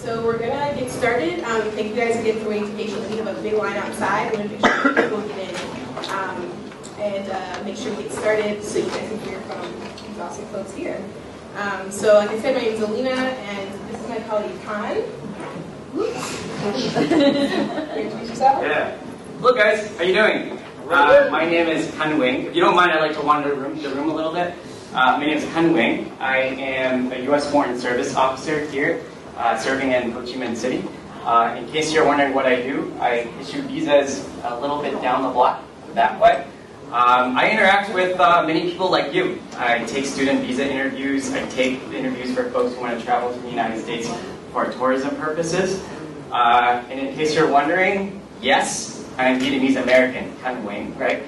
So we're gonna get started. Thank you guys again for waiting patiently. We have a big line outside. We're gonna make sure people get in and make sure we get started so you guys can hear from these awesome folks here. So like I said, my name is Alina, and this is my colleague Khan. Introduce yourself. Yeah. Hello guys, how you doing? My name is Han Wing. If you don't mind, I'd like to wander the room a little bit. My name is Han Wing. I am a U.S. Foreign Service officer here, serving in Ho Chi Minh City. In case you're wondering what I do, I issue visas a little bit down the block, that way. I interact with many people like you. I take student visa interviews. I take interviews for folks who want to travel to the United States for tourism purposes. And in case you're wondering, yes, I'm Vietnamese American, Han Wing, right?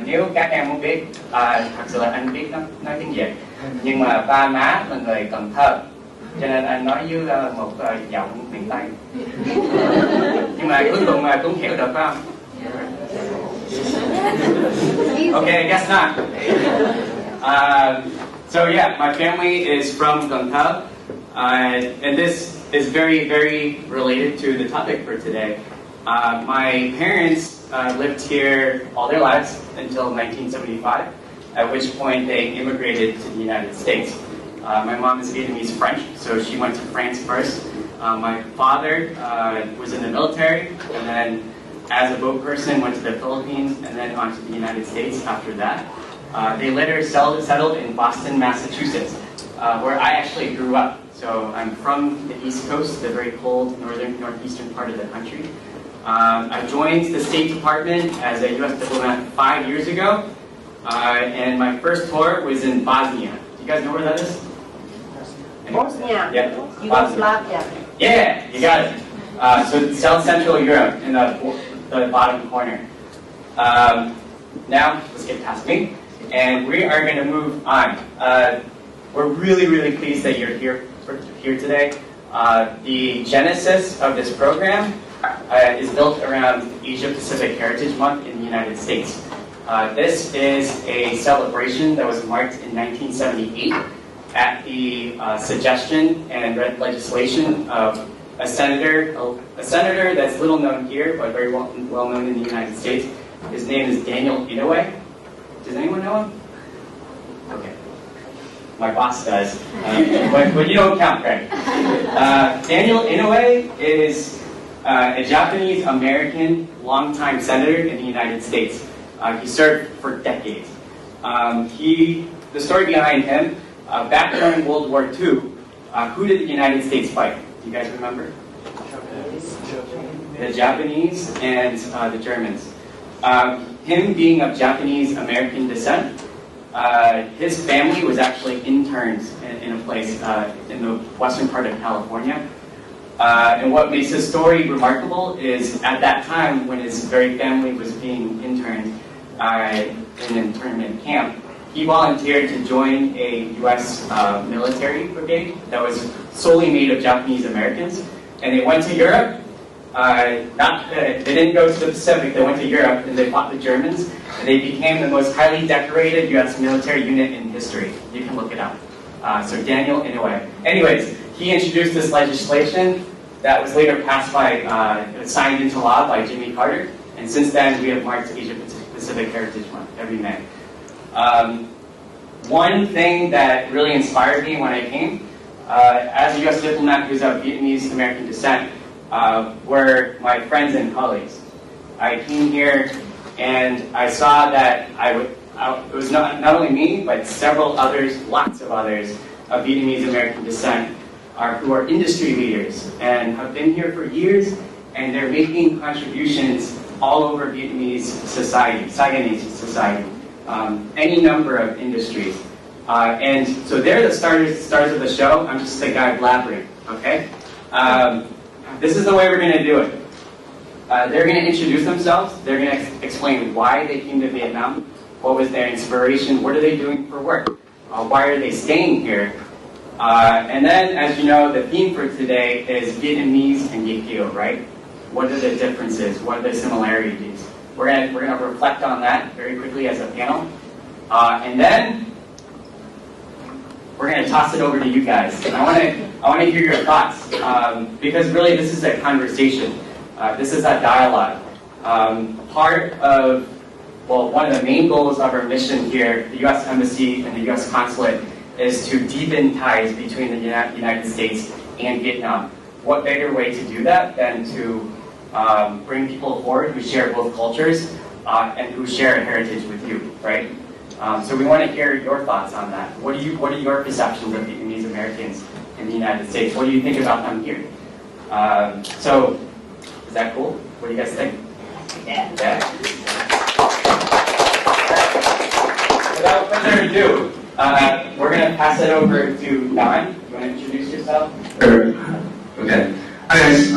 Nếu các em muốn biết, thật sự là anh biết nói tiếng Việt, nhưng mà ba má là người Cần Thơ, cho nên anh nói với một giọng miền Tây. Nhưng mà cuối cùng cũng hiểu được phải không? Okay, I guess not. So yeah, my family is from Cần Thơ, and this is very, very related to the topic for today. My parents lived here all their lives until 1975, at which point they immigrated to the United States. My mom is Vietnamese French, so she went to France first. My father was in the military, and then as a boat person went to the Philippines, and then on to the United States after that. They later settled in Boston, Massachusetts, where I actually grew up. So I'm from the East Coast, the very cold northeastern part of the country. I joined the State Department as a U.S. diplomat 5 years ago, and my first tour was in Bosnia. Do you guys know where that is? Bosnia? Yeah. Yugoslavia. Yeah, you got it. So South Central Europe in the bottom corner. Now, let's get past me, and we are going to move on. We're really, really pleased that you're here today. The genesis of this program is built around Asia-Pacific Heritage Month in the United States. This is a celebration that was marked in 1978 at the suggestion and legislation of a senator that's little known here, but very well known in the United States. His name is Daniel Inouye. Does anyone know him? Okay. My boss does, but you don't count, Craig. Daniel Inouye is a Japanese-American longtime senator in the United States. He served for decades. The story behind him, back during World War II, who did the United States fight? Do you guys remember? The Japanese and the Germans. Him being of Japanese-American descent, his family was actually interns in a place in the western part of California. And what makes his story remarkable is at that time when his very family was being interned in an internment camp, he volunteered to join a U.S. military brigade that was solely made of Japanese Americans. And they went to Europe. They didn't go to the Pacific, they went to Europe and they fought the Germans. And they became the most highly decorated U.S. military unit in history. You can look it up. So Daniel Inouye. Anyways, he introduced this legislation that was later passed signed into law by Jimmy Carter. And since then, we have marked Asia-Pacific Heritage Month every May. One thing that really inspired me when I came, as a U.S. diplomat who's of Vietnamese American descent, were my friends and colleagues. I came here and I saw that it was not only me, but several others, lots of others, of Vietnamese American descent who are industry leaders and have been here for years, and they're making contributions all over Vietnamese society, Saigonese society, any number of industries. And so they're the stars of the show. I'm just a guy blabbering, okay? This is the way we're going to do it. They're going to introduce themselves. They're going to explain why they came to Vietnam, what was their inspiration, what are they doing for work, why are they staying here. And then, as you know, the theme for today is Vietnamese and Kiều, right? What are the differences? What are the similarities? We're gonna reflect on that very quickly as a panel. And then we're going to toss it over to you guys. And I want to hear your thoughts, because really this is a conversation. This is a dialogue. Part of, well, one of the main goals of our mission here, the U.S. Embassy and the U.S. Consulate, is to deepen ties between the United States and Vietnam. What better way to do that than to bring people forward who share both cultures and who share a heritage with you, right? So we want to hear your thoughts on that. What are your perceptions of Vietnamese Americans in the United States? What do you think about them here? So, is that cool? What do you guys think? Yeah. Without further ado, we're going to pass it over to Don. You want to introduce yourself? Sure. Okay. Hi guys.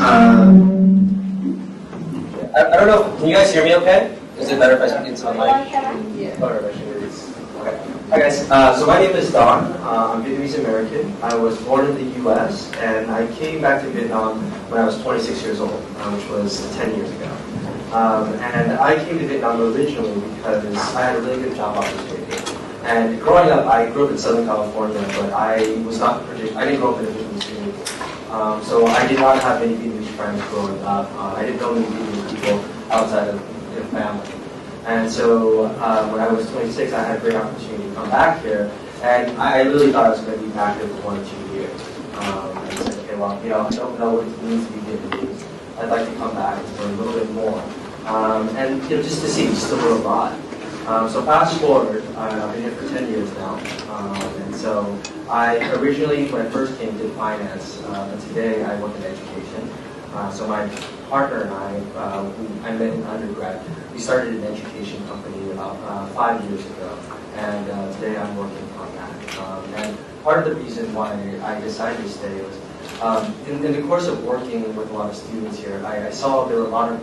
I don't know. Can you guys hear me? Okay? Is it better if I speak into the mic? Yeah. Okay. Hi guys. So my name is Don. I'm Vietnamese American. I was born in the U.S. and I came back to Vietnam when I was 26 years old, which was 10 years ago. And I came to Vietnam originally because I had a really good job opportunity. And growing up, I grew up in Southern California, but I didn't grow up in a Vietnamese community. So I did not have many Vietnamese friends growing up. I didn't know many Vietnamese people outside of their family. And so when I was 26, I had a great opportunity to come back here. And I really thought I was going to be back here for 1 or 2 years. And I said, okay, well, I don't know what it means to be Vietnamese. I'd like to come back and learn a little bit more. And just to see, just to learn a lot. So fast forward, I've been here for 10 years now. And so I originally, when I first came, did finance. But today I work in education. So my partner and I, I met in undergrad. We started an education company about 5 years ago. And today I'm working on that. And part of the reason why I decided to stay was in the course of working with a lot of students here, I saw there were a lot of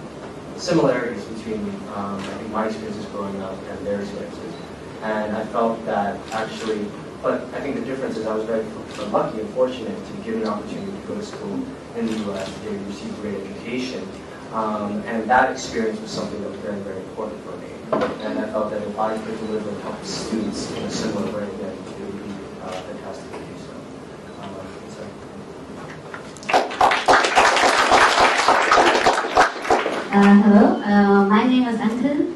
similarities between I think my experiences growing up and their experiences. And I felt that actually, but I think the difference is I was very lucky and fortunate to be given an opportunity to go to school in the U.S. to receive great education. And that experience was something that was very, very important for me. And I felt that if I could deliver and help students in a similar way, then it would be fantastic to do so. Hello, my name is Anton.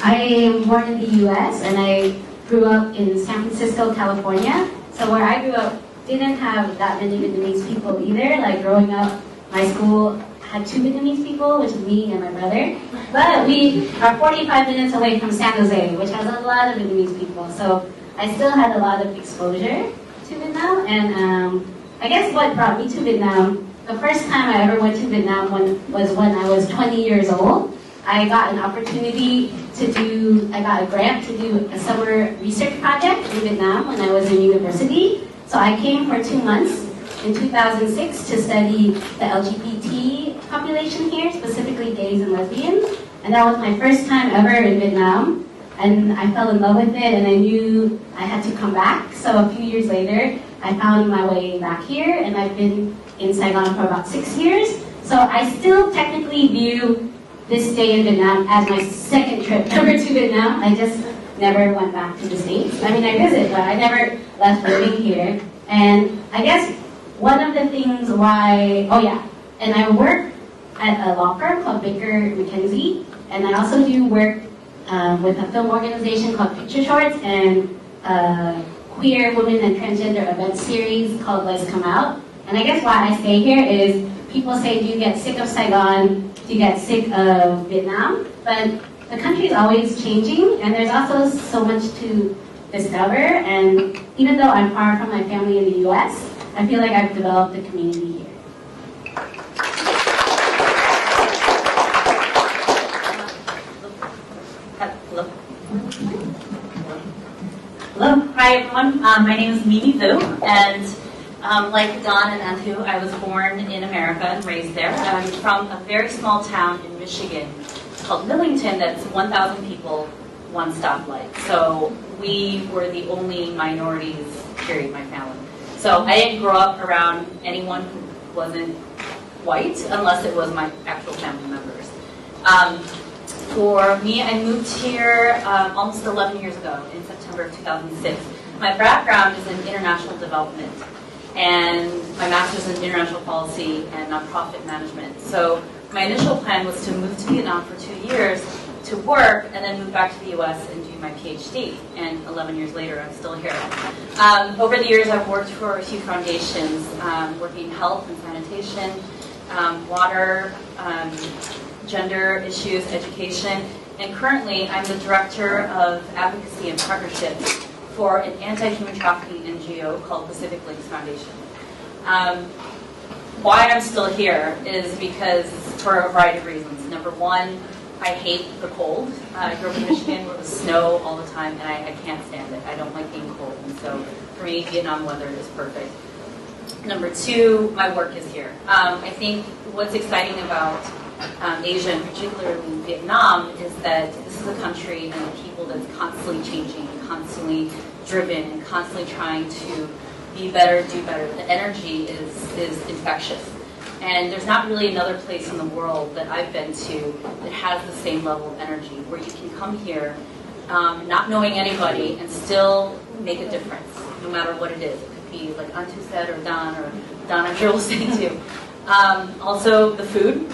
I am born in the U.S. and I grew up in San Francisco, California. So where I grew up didn't have that many Vietnamese people either. Like growing up, my school had 2 Vietnamese people, which is me and my brother. But we are 45 minutes away from San Jose, which has a lot of Vietnamese people. So I still had a lot of exposure to Vietnam. And I guess what brought me to Vietnam, the first time I ever went to Vietnam was when I was 20 years old. I got an opportunity I got a grant to do a summer research project in Vietnam when I was in university. So I came for 2 months in 2006 to study the LGBT population here, specifically gays and lesbians. And that was my first time ever in Vietnam. And I fell in love with it and I knew I had to come back. So a few years later, I found my way back here and I've been in Saigon for about 6 years. So I still technically view this stay in Vietnam as my second trip ever to Vietnam. I just never went back to the States. I mean, I visit, but I never left living here. And I guess one of the things why, and I work at a law firm called Baker McKenzie, and I also do work with a film organization called Picture Shorts and queer women and transgender event series called Let's Come Out. And I guess why I stay here is people say, do you get sick of Saigon? Do you get sick of Vietnam? But the country is always changing, and there's also so much to discover. And even though I'm far from my family in the U.S., I feel like I've developed a community here. Hello, hi everyone. My name is Mimi Vu, and like Don and Anthu, I was born in America and raised there. I'm from a very small town in Michigan called Millington that's 1,000 people, one stoplight. So we were the only minorities, period, my family. So I didn't grow up around anyone who wasn't white, unless it was my actual family members. For me, I moved here almost 11 years ago in September of 2006. My background is in international development, and my master's in international policy and nonprofit management. So my initial plan was to move to Vietnam for 2 years to work and then move back to the US and do my PhD. And 11 years later, I'm still here. Over the years, I've worked for a few foundations, working in health and sanitation, water, gender issues, education, and currently I'm the director of advocacy and partnerships for an anti-human trafficking NGO called Pacific Links Foundation. Why I'm still here is because for a variety of reasons. Number one, I hate the cold. I grew up in Michigan where it was snow all the time, and I can't stand it. I don't like being cold, and so for me, Vietnam weather is perfect. Number two, my work is here. I think what's exciting about Asia, and particularly Vietnam, is that this is a country and a people that's constantly changing, constantly driven, and constantly trying to be better, do better. The energy is infectious. And there's not really another place in the world that I've been to that has the same level of energy, where you can come here not knowing anybody and still make a difference, no matter what it is. It could be like Antu said, or Don I'm sure will say too. Also, the food.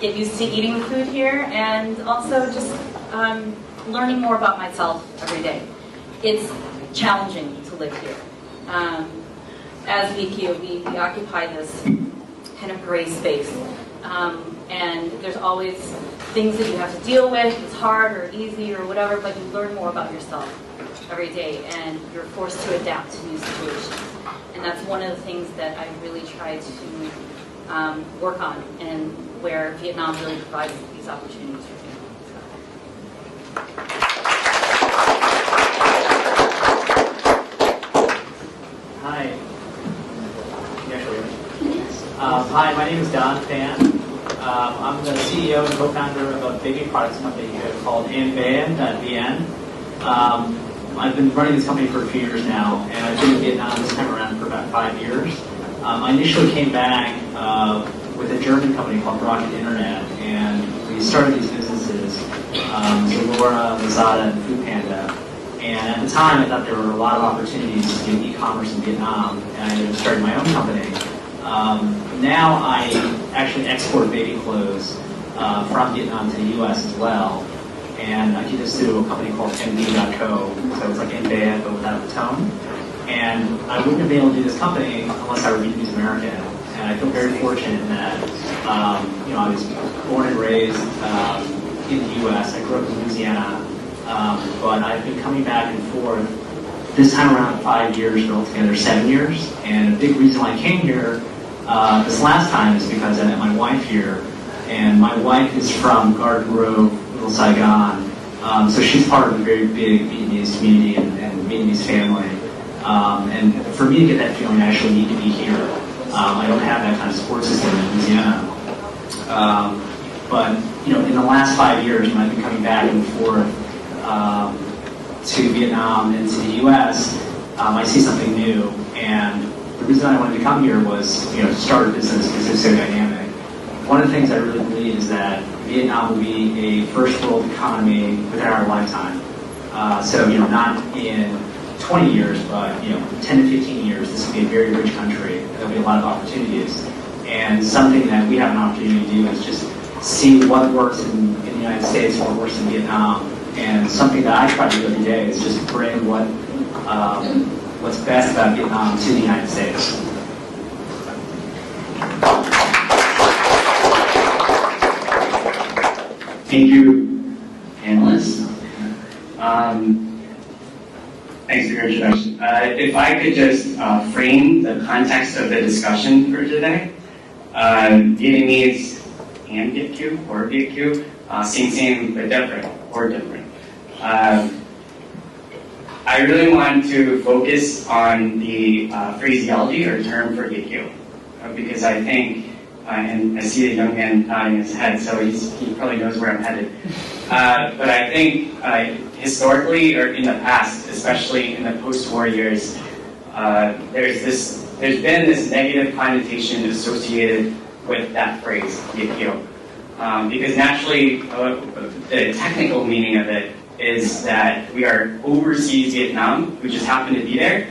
Get used to eating the food here, and also just learning more about myself every day. It's challenging to live here. As Kiều, we occupy this kind of gray space, and there's always things that you have to deal with. It's hard or easy or whatever, but you learn more about yourself every day, and you're forced to adapt to new situations. And that's one of the things that I really try to work on, and where Vietnam really provides these opportunities for me. Hi. Hi, my name is Don Phan. I'm the CEO and co-founder of a baby products company called VN. I've been running this company for a few years now, and I've been in Vietnam this time around for about 5 years. I initially came back with a German company called Rocket Internet, and we started these businesses, Zalora, Lazada, and Foodpanda. And at the time, I thought there were a lot of opportunities to do e-commerce in Vietnam, and I ended up starting my own company. Now I actually export baby clothes from Vietnam to the US as well. And I do this through a company called MD.co, so it's like MBAN but without the tone. And I wouldn't have been able to do this company unless I were Vietnamese American. And I feel very fortunate that I was born and raised in the US. I grew up in Louisiana, but I've been coming back and forth. This time around 5 years, but altogether 7 years. And a big reason why I came here this last time is because I met my wife here. And my wife is from Garden Grove, Little Saigon. So she's part of a very big Vietnamese community and Vietnamese family. And for me to get that feeling, I actually need to be here. I don't have that kind of support system in Louisiana. But in the last 5 years, when I've been coming back and forth to Vietnam and to the U.S., I see something new. And the reason I wanted to come here was, to start a business because it's so dynamic. One of the things I really believe is that Vietnam will be a first world economy within our lifetime. So, not in 20 years, but 10 to 15 years, this will be a very rich country. There'll be a lot of opportunities. And something that we have an opportunity to do is just see what works in the United States and what works in Vietnam. And something that I try to do every day is just bring what's best about Vietnam to the United States. Thank you, panelists. Thanks for your introduction. If I could just frame the context of the discussion for today. Vietnamese and Vietq, or Vietq, same but different, or different. I really want to focus on the phraseology or term for Vietq, because I think, and I see the young man nodding his head, so he probably knows where I'm headed. But I think historically, or in the past, especially in the post-war years, there's been this negative connotation associated with that phrase, Vietq. because naturally, the technical meaning of it is that we are overseas Vietnam, we just happen to be there,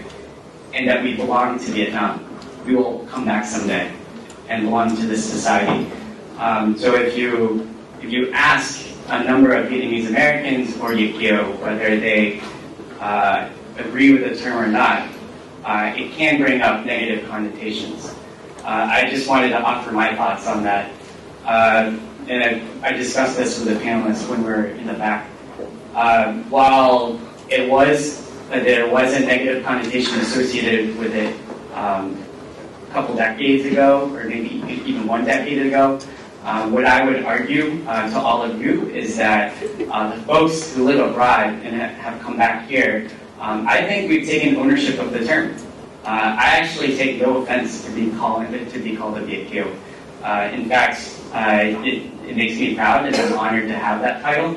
and that we belong to Vietnam. We will come back someday and belong to this society. So if you ask a number of Vietnamese Americans or Kiều whether they agree with the term or not, it can bring up negative connotations. I just wanted to offer my thoughts on that. And I discussed this with the panelists when we were in the back. While there was a negative connotation associated with it a couple decades ago, or maybe even 1 decade ago, what I would argue to all of you is that the folks who live abroad and have come back here, I think we've taken ownership of the term. I actually take no offense to be called a Viet Kiều. In fact, it makes me proud and I'm honored to have that title.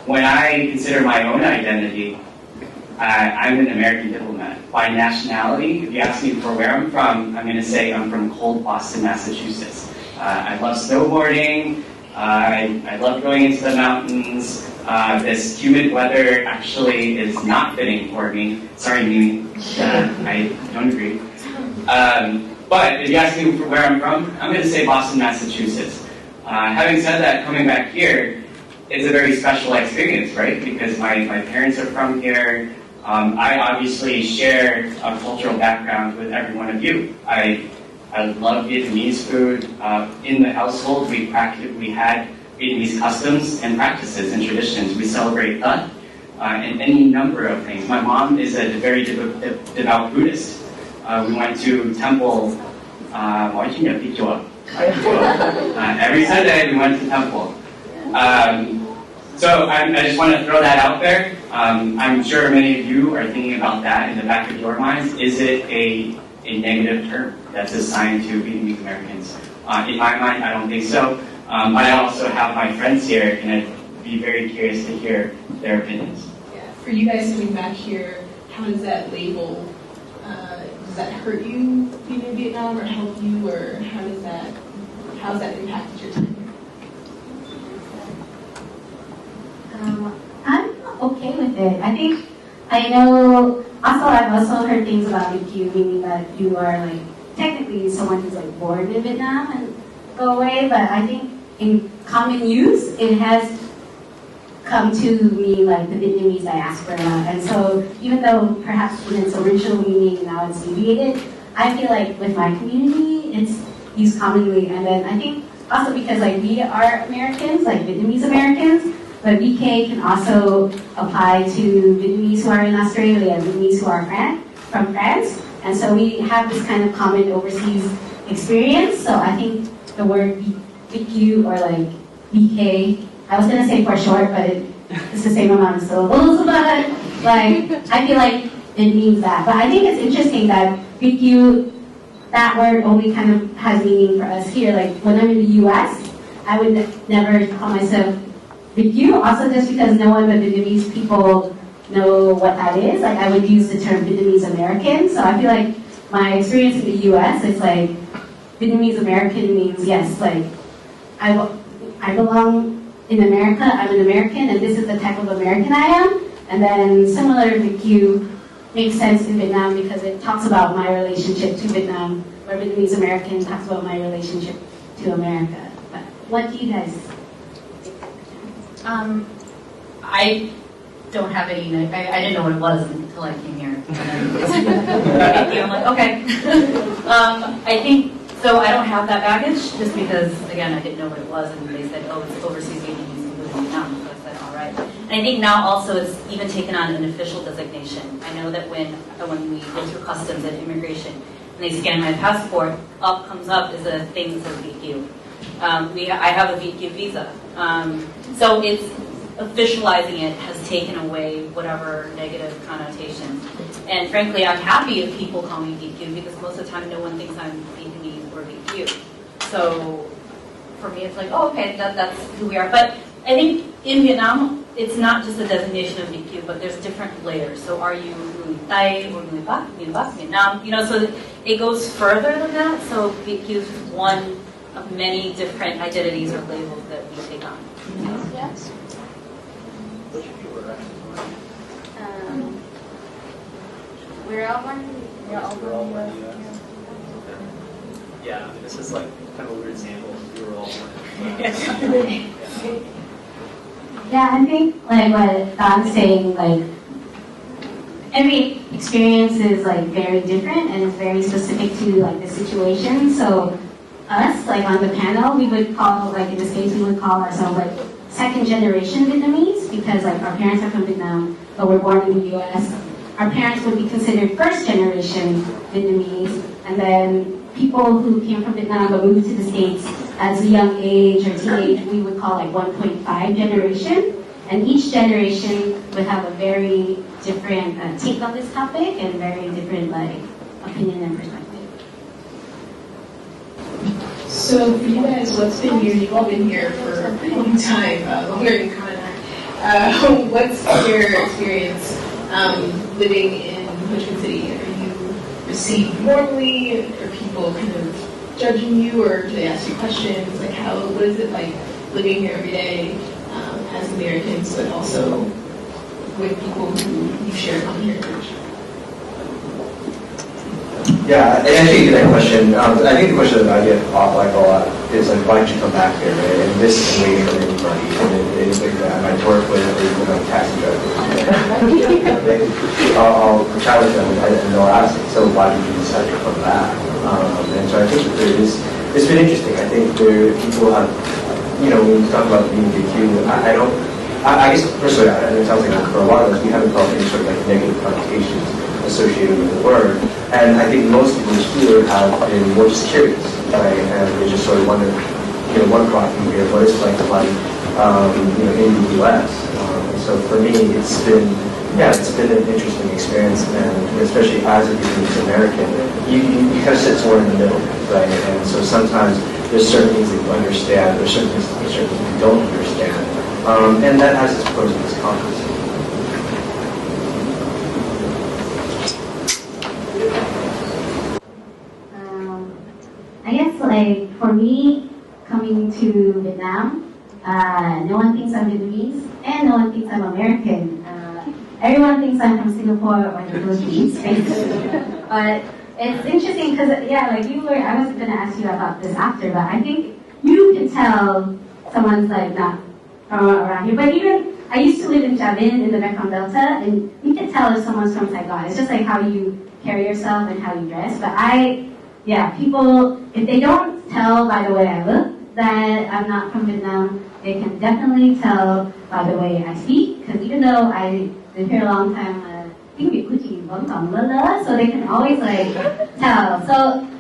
When I consider my own identity, I'm an American diplomat. By nationality, if you ask me for where I'm from, I'm going to say I'm from cold Boston, Massachusetts. I love snowboarding. I love going into the mountains. This humid weather actually is not fitting for me. Sorry, Mimi. I don't agree. But if you ask me for where I'm from, I'm going to say Boston, Massachusetts. Having said that, coming back here is a very special experience, right? Because my parents are from here. I obviously share a cultural background with every one of you. I love Vietnamese food. In the household, we had Vietnamese customs and practices and traditions. We celebrate that and any number of things. My mom is a very devout Buddhist. We went to temple every Sunday. We went to temple. So I just want to throw that out there. I'm sure many of you are thinking about that in the back of your minds. Is it a negative term that's assigned to Vietnamese Americans? In my mind, I don't think so. But I also have my friends here, and I'd be very curious to hear their opinions. Yeah. For you guys coming back here, how does that label, does that hurt you being in Vietnam or help you, or how's that impacted your time here? I'm okay with it. I've also heard things about you, meaning that you are like technically someone who's like born in Vietnam and go away, but I think in common use, it has come to mean like the Vietnamese diaspora. And so even though perhaps in its original meaning now it's deviated, I feel like with my community, it's used commonly. And then I think also because like we are Americans, like Vietnamese Americans, but VK can also apply to Vietnamese who are in Australia, Vietnamese who are from France. And so we have this kind of common overseas experience. So I think the word VQ or like VK, I was gonna say for short, but it's the same amount of syllables, but like I feel like it means that. But I think it's interesting that VQ, that word only kind of has meaning for us here. Like when I'm in the US, I would never call myself VQ, also just because no one but Vietnamese people know what that is. Like I would use the term Vietnamese American. So I feel like my experience in the US, it's like Vietnamese American means yes, like I belong in America, I'm an American, and this is the type of American I am. And then similar VQ makes sense in Vietnam because it talks about my relationship to Vietnam, where Vietnamese American talks about my relationship to America. But what do you guys think? I don't have any. I didn't know what it was until I came here. I'm like, okay. I think so. I don't have that baggage just because, again, I didn't know what it was, and they said, "Oh, it's overseas Vietnamese who live in Vietnam." So I said, "All right." And I think now also it's even taken on an official designation. I know that when we go through customs and immigration, and they scan my passport, comes up is a thing that says VQ. I have a VQ visa. So it's officializing it has taken away whatever negative connotations. And frankly, I'm happy if people call me VQ because most of the time no one thinks I'm Vietnamese or VQ. So for me, it's like, oh, okay, that's who we are. But I think in Vietnam, it's not just a designation of VQ, but there's different layers. So are you Người Tây or Người Bắc, Vietnam? So it goes further than that. So VQ is one of many different identities or labels that we take on. Yes. We're all one. We're all one. Yeah, I mean, this is like kind of a weird example. We were all one. Yeah, I think like what Don's saying, like every experience is like very different and it's very specific to like the situation. So us, like on the panel, we would call, like in this case, we would call ourselves like second generation Vietnamese because like our parents are from Vietnam, but we're born in the US. Our parents would be considered first generation Vietnamese, and then people who came from Vietnam but moved to the States as a young age or teenage, we would call like 1.5 generation. And each generation would have a very different take on this topic and very different like opinion and perspective. So for you guys, what's been here? You've all been here for a pretty long time, longer than Con and I. What's your experience living in Richmond City? Are you received warmly? Are people kind of judging you, or do they ask you questions? Like, what is it like living here every day as Americans, but also with people who you share common heritage? Yeah, and actually that question, I think the question that I get like a lot is like, why did you come back here, right? And this is waiting for anybody, and it is like that. I might work with people like taxi drivers. I'll chat with them and they'll ask me, so why did you decide to come back? And so I think that it's been interesting. I think people have, when you talk about being VQ, I guess personally, and it sounds like for a lot of us, we haven't felt any sort of like negative connotations associated with the word. And I think most people here have been more just curious, right? And they just sort of wonder, what brought you here? What is it like to life, in the U.S.? And so for me, it's been an interesting experience, and especially as a Vietnamese American, you kind of sit somewhere in the middle, right? And so sometimes there's certain things that you understand, there's certain things that you don't understand, and that has its pros and its cons. I guess like for me, coming to Vietnam, no one thinks I'm Vietnamese and no one thinks I'm American. Everyone thinks I'm from Singapore or the Philippines. But it's interesting because, I was going to ask you about this after, but I think you can tell someone's like not from around here. But even, I used to live in Javin in the Mekong Delta, and you can tell if someone's from Saigon. It's just like how you carry yourself and how you dress. But people, if they don't tell by the way I look that I'm not from Vietnam, they can definitely tell by the way I speak. Because even though I live here a long time, tiếng Việt của chị vẫn còn lơ lơ, so they can always like tell. So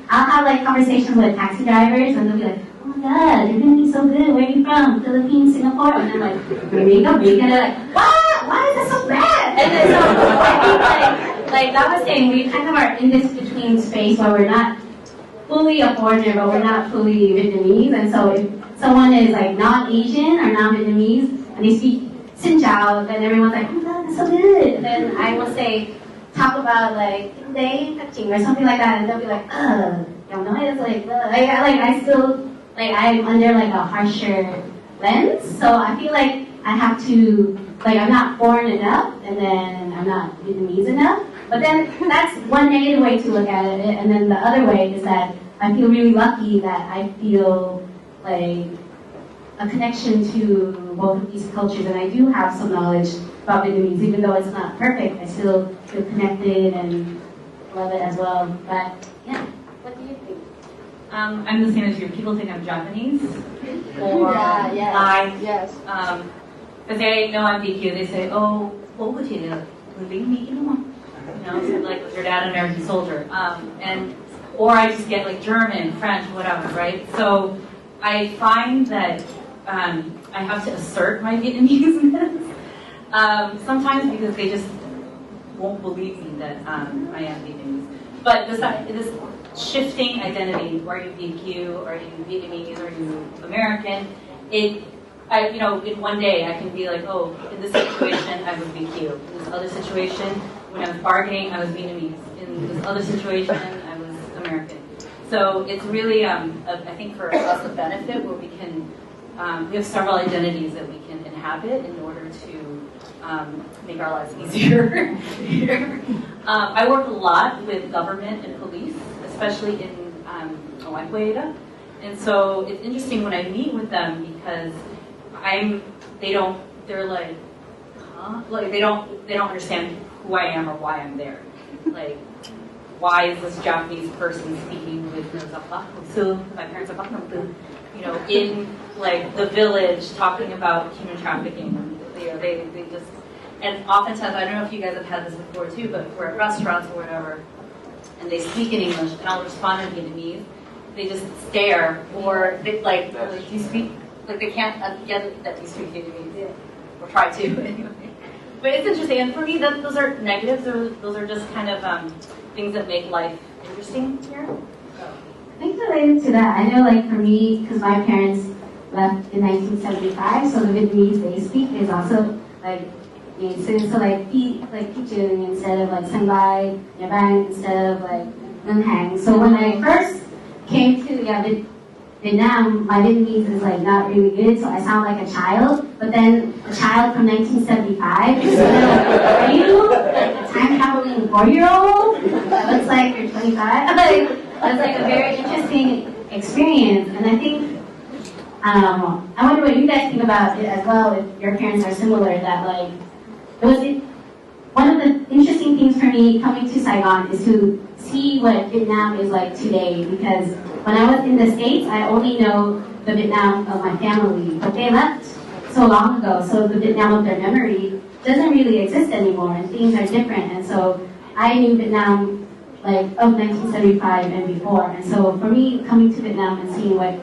I'll have like conversations with taxi drivers, and they'll be like, "Oh my God, you're doing so good. Where are you from? Philippines, Singapore?" And I'm like, "Riga," and they're like, "What? Why is that so bad?" And then so I think like that was saying, we kind of are in this between space where we're not fully a foreigner, but we're not fully Vietnamese. And so if someone is like non-Asian or non-Vietnamese and they speak Xin chào, then everyone's like, "Oh my God, that's so good." And then I will say, talk about like they touching or something like that, and they'll be like, don't know. It's like, I still I'm under like a harsher lens, so I feel like I have to I'm not foreign enough, and then I'm not Vietnamese enough. But then that's one negative way to look at it, and then the other way is that I feel really lucky that I feel like a connection to both of these cultures, and I do have some knowledge about Vietnamese, even though it's not perfect. I still feel connected and love it as well. But yeah, what do you think? I'm the same as you. People think I'm Japanese or Yes. Because they know I'm BQ. They say, "Oh, bố của chị là người lính Mỹ đúng không?" So like, was your dad an American soldier? Or I just get like German, French, whatever, right? So I find that I have to assert my Vietnamese-ness sometimes because they just won't believe me that I am Vietnamese. But this shifting identity, are you VQ, are you Vietnamese, are you American? In one day I can be like, oh, in this situation I was VQ. In this other situation, when I was bargaining, I was Vietnamese. In this other situation, I was American. So it's really, I think for us a benefit where we can, we have several identities that we can inhabit in order to make our lives easier. I work a lot with government and police, especially in Hawaii. And so it's interesting when I meet with them because they're like, huh? Like they don't understand who I am or why I'm there. Like, why is this Japanese person speaking with my parents are, you know, in like the village talking about human trafficking. You know, they just, and oftentimes, I don't know if you guys have had this before too, but we're at restaurants or whatever, and they speak in English, and I'll respond in Vietnamese. They just stare, or they like do you speak? Like they can't get that you speak Vietnamese, or try to anyway. But it's interesting, and for me, those are negatives. Those are just kind of things that make life interesting here. I think related to that, I know like for me, because my parents left in 1975, so the Vietnamese they speak is also like, so like teaching instead of like sang bai, nhà bang instead of like ngân hàng. So when I first came to Vietnam, my Vietnamese is like not really good, so I sound like a child. But then a child from 1975 is are you like a time traveling 4-year-old that looks like you're 25? That's like a very interesting experience, and I think I wonder what you guys think about it as well. If your parents are similar, that like one of the interesting things for me coming to Saigon is to see what Vietnam is like today, because when I was in the States, I only know the Vietnam of my family, but they left so long ago, so the Vietnam of their memory doesn't really exist anymore, and things are different. And so I knew Vietnam like of 1975 and before, and so for me coming to Vietnam and seeing what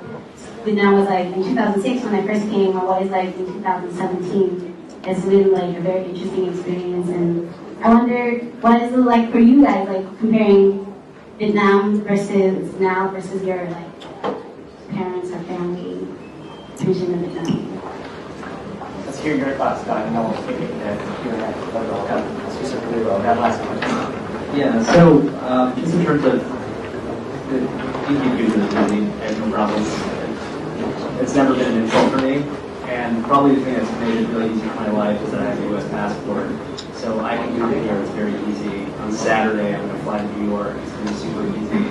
Vietnam was like in 2006 when I first came, or what it's like in 2017, has been like a very interesting experience. And I wonder what is it like for you guys, like comparing Vietnam versus now versus your like parents or family vision of Vietnam. Let's hear your thoughts, Don, and then we'll take it to Q&A. Specifically about that last question. Yeah, so just in terms of the DQQ is really no problems. It's never been an insult for me, and probably the thing that's made it really easy for my life is that I have a U.S. passport. So I can do it here, it's very easy. On Saturday, I'm going to fly to New York, it's going to be super easy.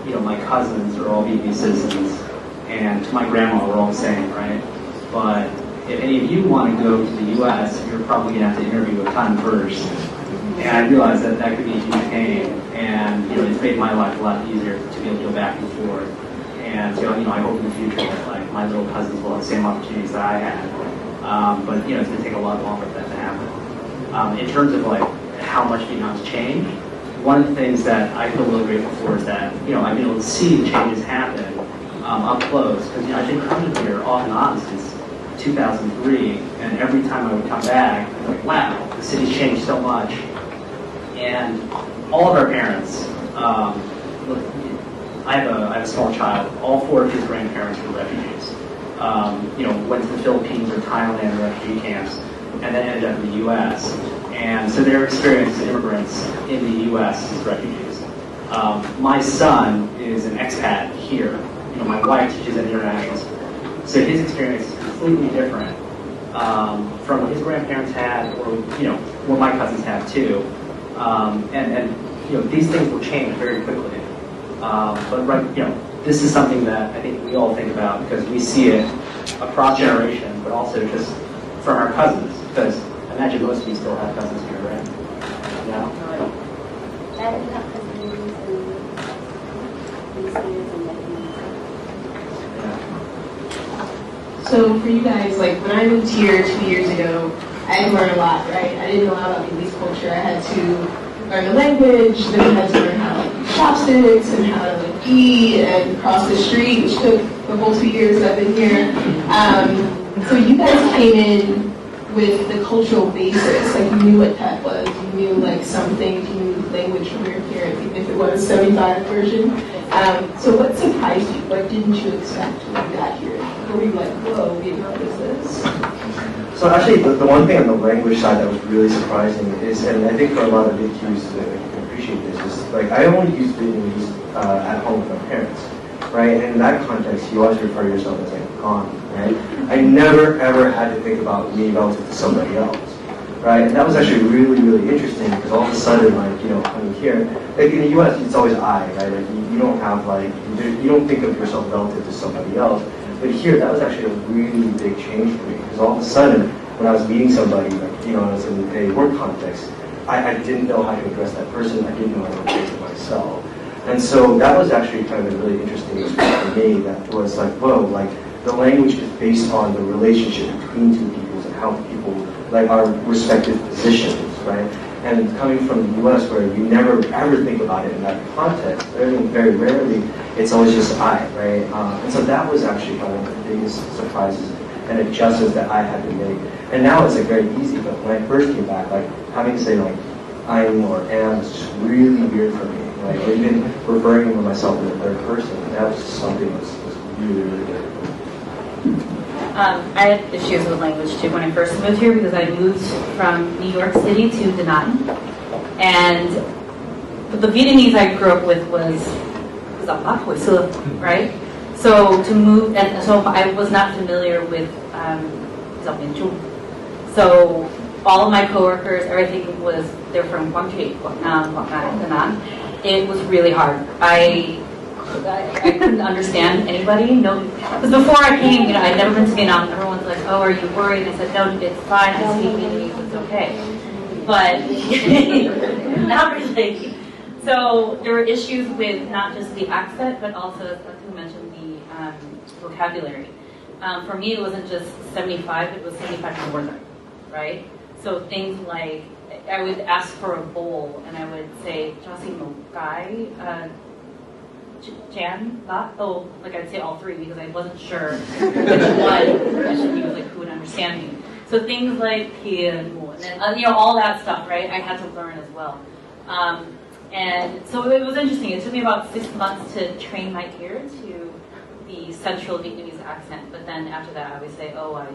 You know, my cousins are all Vietnamese citizens, and to my grandma, we're all the same, right? But if any of you want to go to the U.S., you're probably going to have to interview a ton first. And I realized that that could be a huge pain, and you know, it's made my life a lot easier to be able to go back and forth. And so, you know, I hope in the future that like my little cousins will have the same opportunities that I had. But you know, it's going to take a lot longer for that to happen. In terms of like how much Vietnam's changed, one of the things that I feel really grateful for is that you know I've been able to see the changes happen up close. Because you know I've been coming here off and on since 2003, and every time I would come back, I'm like, wow, the city's changed so much. And all of our parents, I have a small child. All 4 of his grandparents were refugees. You know, went to the Philippines or Thailand refugee camps, and then ended up in the U.S. And so their experience as immigrants in the U.S. as refugees. My son is an expat here. You know, my wife teaches at international school, so his experience is completely different from what his grandparents had, or you know, what my cousins have too. And you know, these things will change very quickly. But right, you know, this is something that I think we all think about because we see it across generations, but also just from our cousins. Because imagine most of you still have cousins here, right? Yeah. So for you guys, like when I moved here 2 years ago, I had to learn a lot, right? I didn't know a lot about Vietnamese culture. I had to learn the language, then I had to learn how to use chopsticks and how to like eat and cross the street, which took the whole 2 years I've been here. So you guys came in with the cultural basis, like you knew what Tet was, you knew like some things, you knew language from your parents, even if it was a 75 version. So what surprised you? What didn't you expect when you got here? Were you like, whoa, Vietnam is this? So actually, the one thing on the language side that was really surprising is, and I think for a lot of VQs that can appreciate this, is like I only use Vietnamese at home with my parents, right? And in that context, you always refer to yourself as like Con, right? I never ever had to think about me relative to somebody else, right? And that was actually really, really interesting because all of a sudden, like, you know, coming here, like in the U.S., it's always I, right? Like you don't have like, you don't think of yourself relative to somebody else. But here, that was actually a really big change for me because all of a sudden, when I was meeting somebody, like, you know, I was in a work context, I didn't know how to address that person. I didn't know how to address it myself. And so that was actually kind of a really interesting experience for me. That was like, whoa, like the language is based on the relationship between two peoples and how people like our respective positions, right? And coming from the U.S. where you never ever think about it in that context, very rarely, it's always just I, right? And so that was actually one of the biggest surprises and adjustments that I had to make. And now it's like very easy, but when I first came back, like having to say like I'm or am was just really weird for me. Like even referring to myself in the third person, that was just something that was really, really good. I had issues with language too when I first moved here because I moved from New York City to Da Nang, and the Vietnamese I grew up with was right? So to move, and so I was not familiar with so all of my coworkers, everything was, they're from Quang Tri, Da Nang. It was really hard. I couldn't understand anybody. No, because before I came, you know, I'd never been to Vietnam. Everyone's like, "Oh, are you worried?" I said, "No, it's fine. I speak Vietnamese. It's okay." But not really. So there were issues with not just the accent, but also, as you mentioned, the vocabulary. For me, it wasn't just 75; it was 75 northern, right? So things like I would ask for a bowl, and I would say "Jasi mo gai." Jan, oh, like I'd say all three because I wasn't sure which one I should use, like who would understand me. So things like Kiều and you know, all that stuff, right? I had to learn as well. And so it was interesting. It took me about 6 months to train my ear to the Central Vietnamese accent. But then after that, I would say, oh, I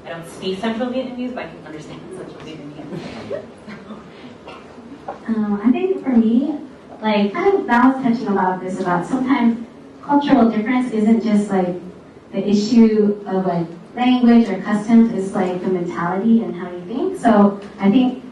don't speak Central Vietnamese, but I can understand Central Vietnamese. I think for me, like, kind of Val was touching about this, about sometimes cultural difference isn't just like the issue of like language or customs, it's like the mentality and how you think. So I think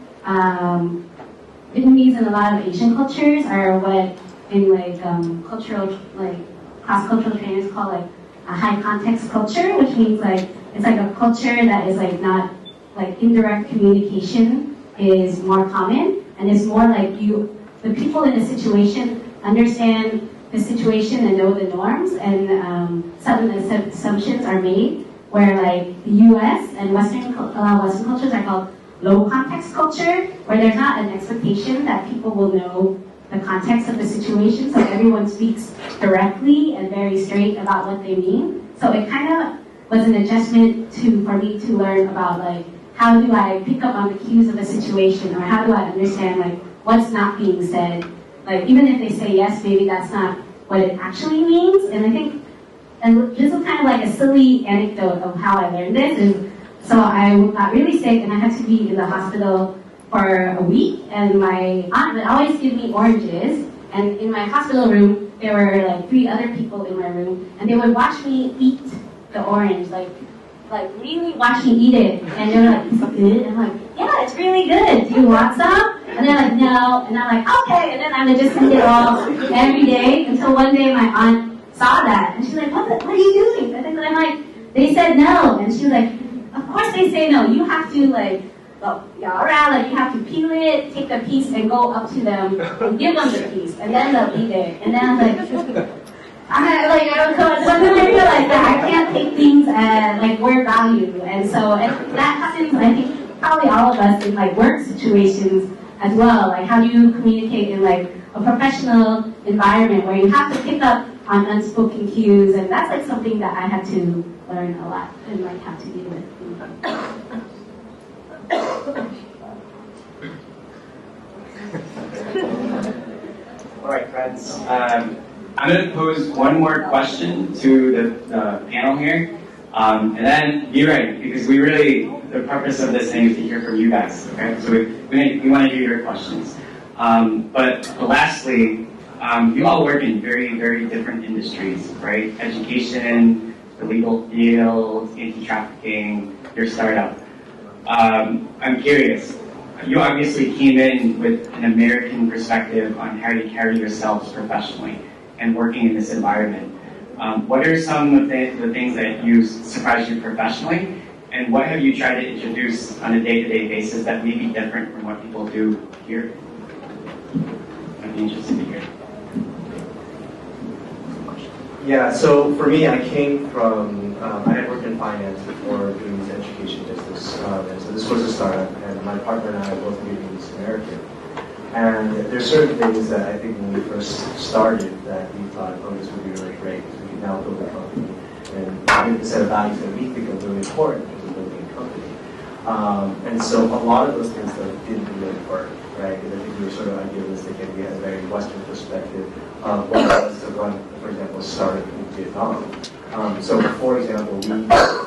Vietnamese and a lot of Asian cultures are what in like cultural, like cross-cultural trainers call like a high context culture, which means like it's like a culture that is like not like indirect communication is more common and is more like the people in the situation understand the situation and know the norms, and some assumptions are made where like the U.S. and a lot of Western cultures are called low context culture, where there's not an expectation that people will know the context of the situation, so everyone speaks directly and very straight about what they mean. So it kind of was an adjustment for me to learn about like how do I pick up on the cues of a situation, or how do I understand like what's not being said. Like even if they say yes, maybe that's not what it actually means. And I think, and this is kind of like a silly anecdote of how I learned this is, so I got really sick and I had to be in the hospital for a week, and my aunt would always give me oranges, and in my hospital room there were like 3 other people in my room, and they would watch me eat the orange, like really watch me eat it, and they were like, "Is it good?" And I'm like, "Yeah, it's really good. Do you want some?" And they're like, "No," and I'm like, "Okay," and then I would just eat it all every day until one day my aunt saw that, and she's like, what are you doing?" And I'm like, "They said no," and she was like, "Of course they say no. You have to like, well, like you have to peel it, take the piece, and go up to them and give them the piece, and then they'll eat it." And then I was like, when I realized that I can't take things at like word value, and so that happens, I think, probably all of us in like work situations as well. Like, how do you communicate in like a professional environment where you have to pick up on unspoken cues, and that's like something that I had to learn a lot and like have to deal with. All right, friends. I'm going to pose one more question to the panel here, and then be ready, because the purpose of this thing is to hear from you guys, okay? So we want to hear your questions. But lastly, you all work in very, very different industries, right? Education, the legal field, anti-trafficking, your startup. I'm curious, you obviously came in with an American perspective on how to carry yourselves professionally and working in this environment. What are some of the things that you surprised you professionally, and what have you tried to introduce on a day-to-day basis that may be different from what people do here? I'd be interested to hear. Yeah, so for me, I came from, I had worked in finance before doing this education business. And so this was a startup, and my partner and I are both Vietnamese American. And there's certain things that I think when we first started that we thought, oh, this would be really great, because we could now build a company and give the set of values that we think are really important in terms of building a company. And so a lot of those things that didn't really work, right? And I think we were sort of idealistic, and we had a very Western perspective of what it was to run, for example, a startup in Vietnam. So, for example,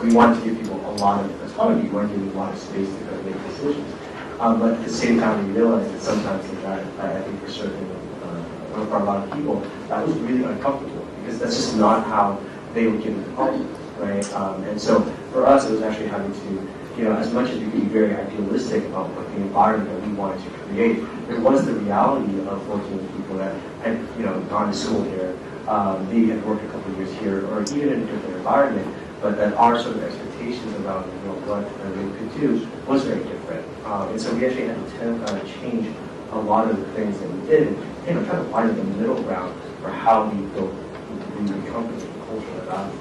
we wanted to give people a lot of autonomy. We wanted to give them a lot of space to kind of make decisions. But at the same time, we realized that sometimes that, I think for certain, for a lot of people, that was really uncomfortable, because that's just not how they were given the problem, right? And so for us, it was actually having to, as much as we could be very idealistic about what the environment that we wanted to create, there was the reality of working with people that had, gone to school here, maybe had worked a couple of years here, or even in a different environment, but that our sort of expectations about what they could do was very different. And so we actually had to change a lot of the things that we did, and try to find the middle ground for how we built the company, the culture, the values.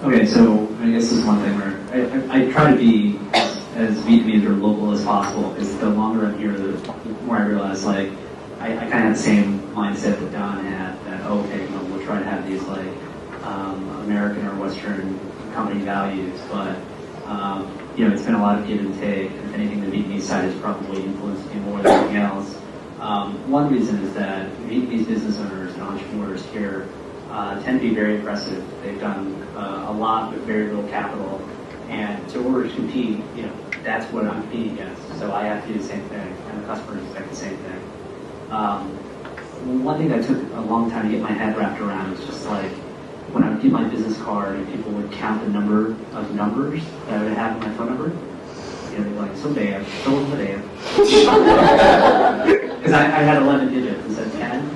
Okay, so I guess this is one thing where I try to be as Vietnamese or local as possible, because the longer I'm here, the more I realize, like, I kind of have the same mindset that Don had, that, okay, we'll try to have these, like, American or Western company values, but, it's been a lot of give and take. If anything, the Vietnamese side has probably influenced me more than anything else. One reason is that Vietnamese business owners and entrepreneurs here tend to be very impressive. They've done a lot with very little capital, and so in order to compete, that's what I'm competing against. So I have to do the same thing, and the customers expect the same thing. One thing that took a long time to get my head wrapped around was just like, when I would get my business card and people would count the number of numbers that I would have in my phone number, they'd be like, so bad, so bad. Because I had 11 digits instead of 10.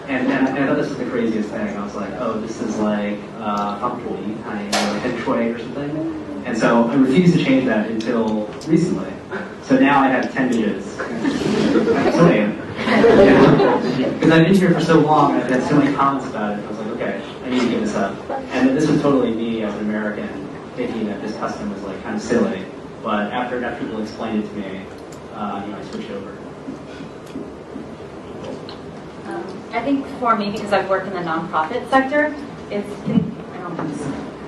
And I thought this was the craziest thing. I was like, oh, this is like punctually, head shui or something. And so I refused to change that until recently. So now I have 10 digits. So because I've been here for so long, I've had so many comments about it. I was like, okay, I need to give this up. And this was totally me as an American thinking that this custom was like kind of silly. But after people explained it to me, I switched over. I think for me, because I've worked in the nonprofit sector,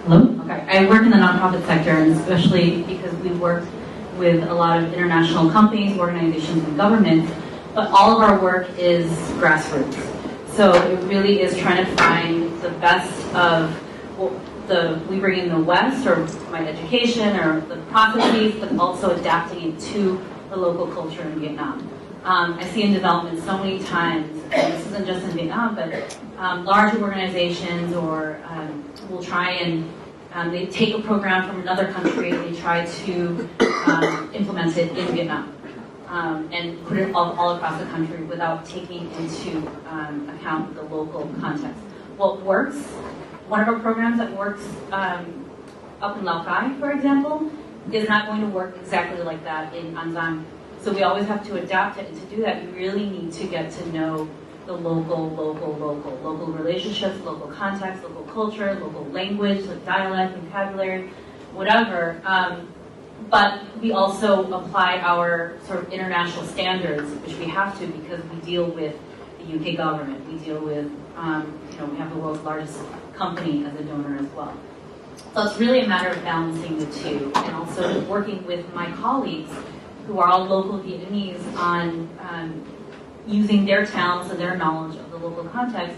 Hello? Okay. I work in the nonprofit sector, and especially because we work with a lot of international companies, organizations, and governments, but all of our work is grassroots. So it really is trying to find the best of we bring in the West, or my education, or the processes, but also adapting it to the local culture in Vietnam. I see in development so many times, and this isn't just in Vietnam, but large organizations will try and they take a program from another country and they try to implement it in Vietnam and put it all across the country without taking into account the local context. What works, one of our programs that works up in Lao Cai, for example, is not going to work exactly like that in An Giang. So we always have to adapt it, and to do that, you really need to get to know the local relationships, local context, local culture, local language, like dialect, vocabulary, whatever. But we also apply our sort of international standards, which we have to because we deal with the UK government. We deal with, we have the world's largest company as a donor as well. So it's really a matter of balancing the two, and also working with my colleagues who are all local Vietnamese on using their talents and their knowledge of the local context,